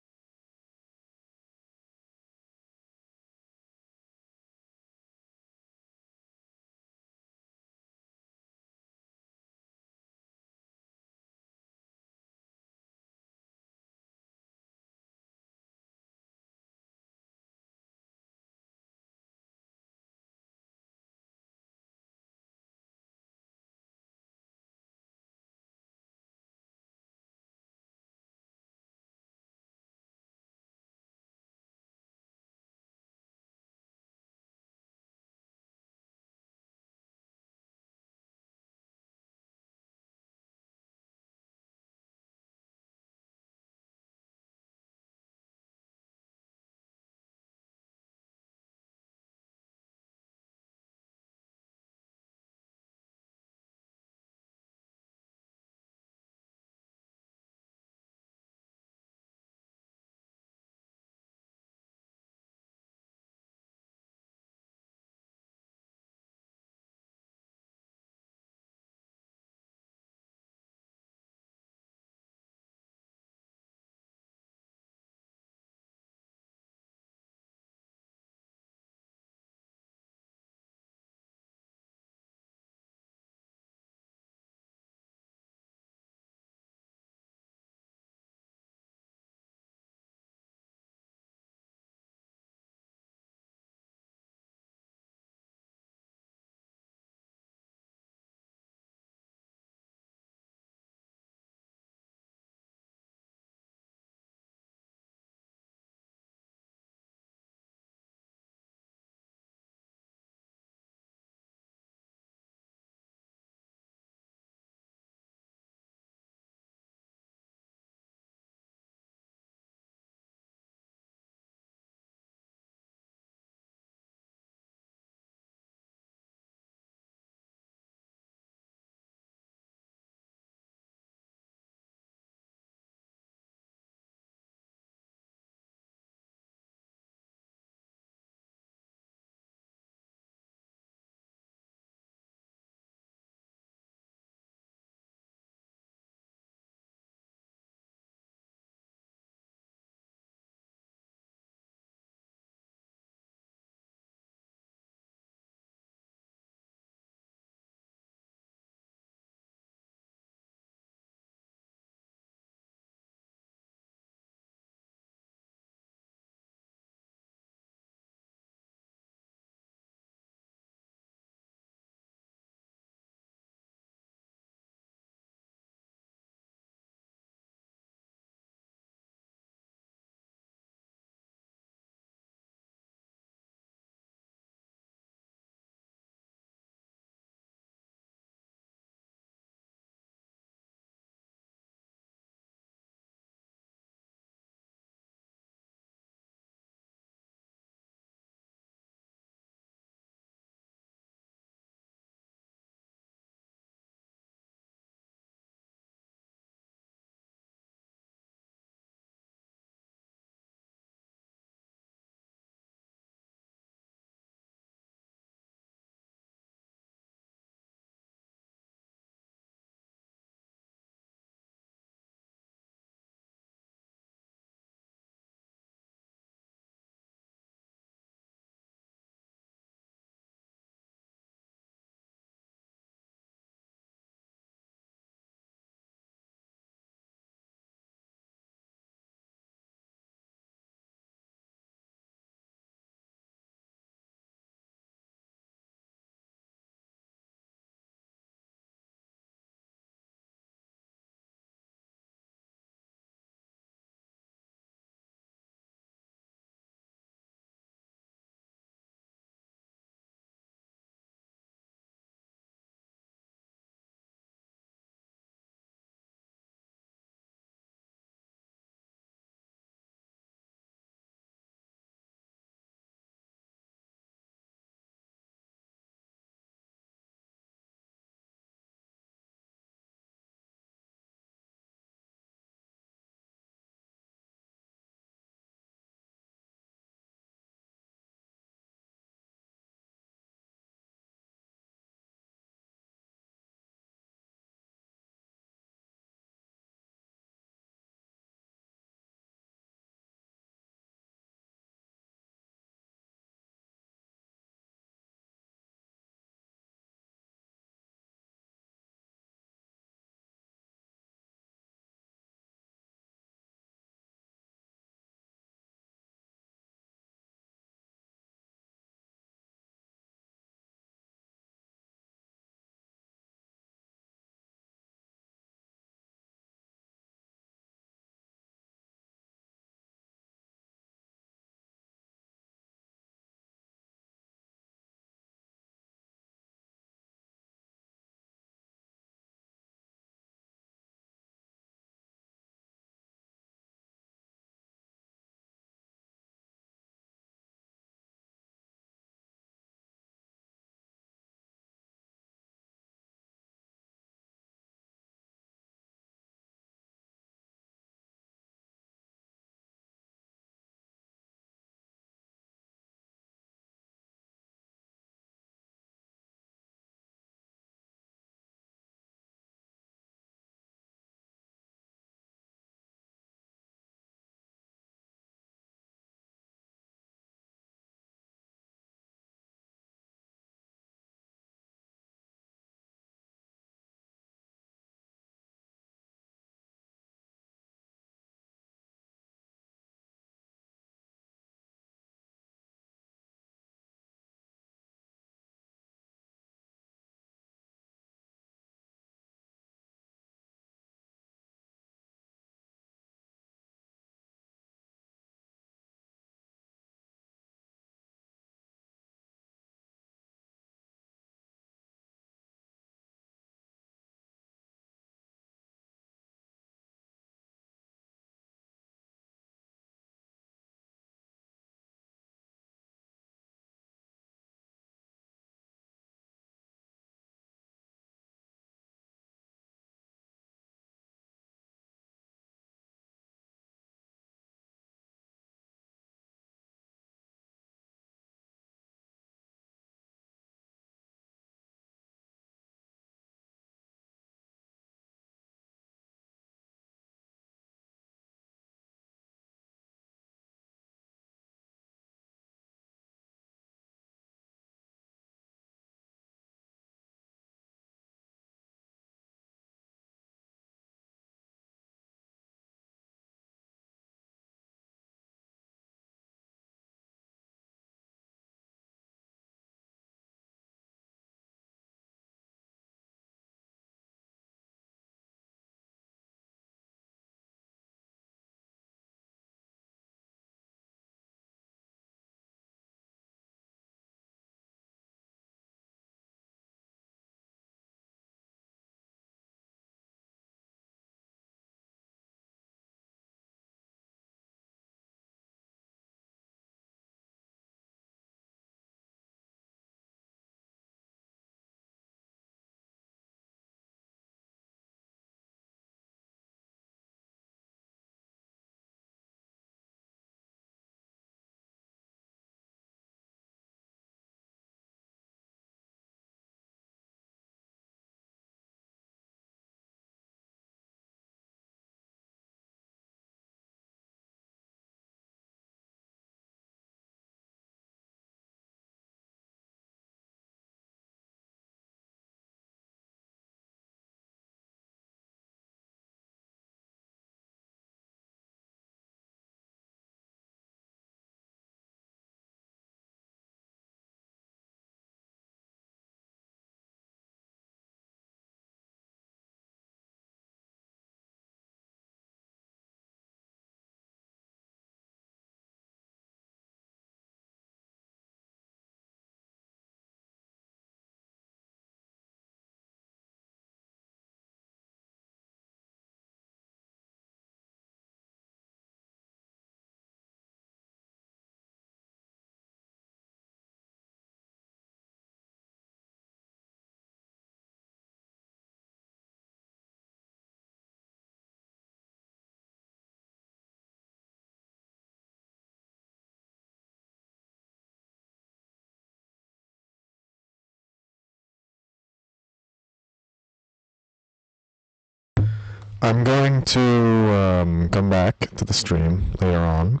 I'm going to come back to the stream later on.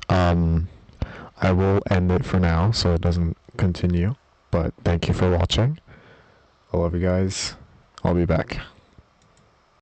Um, I will end it for now so it doesn't continue. But thank you for watching. I love you guys. I'll be back.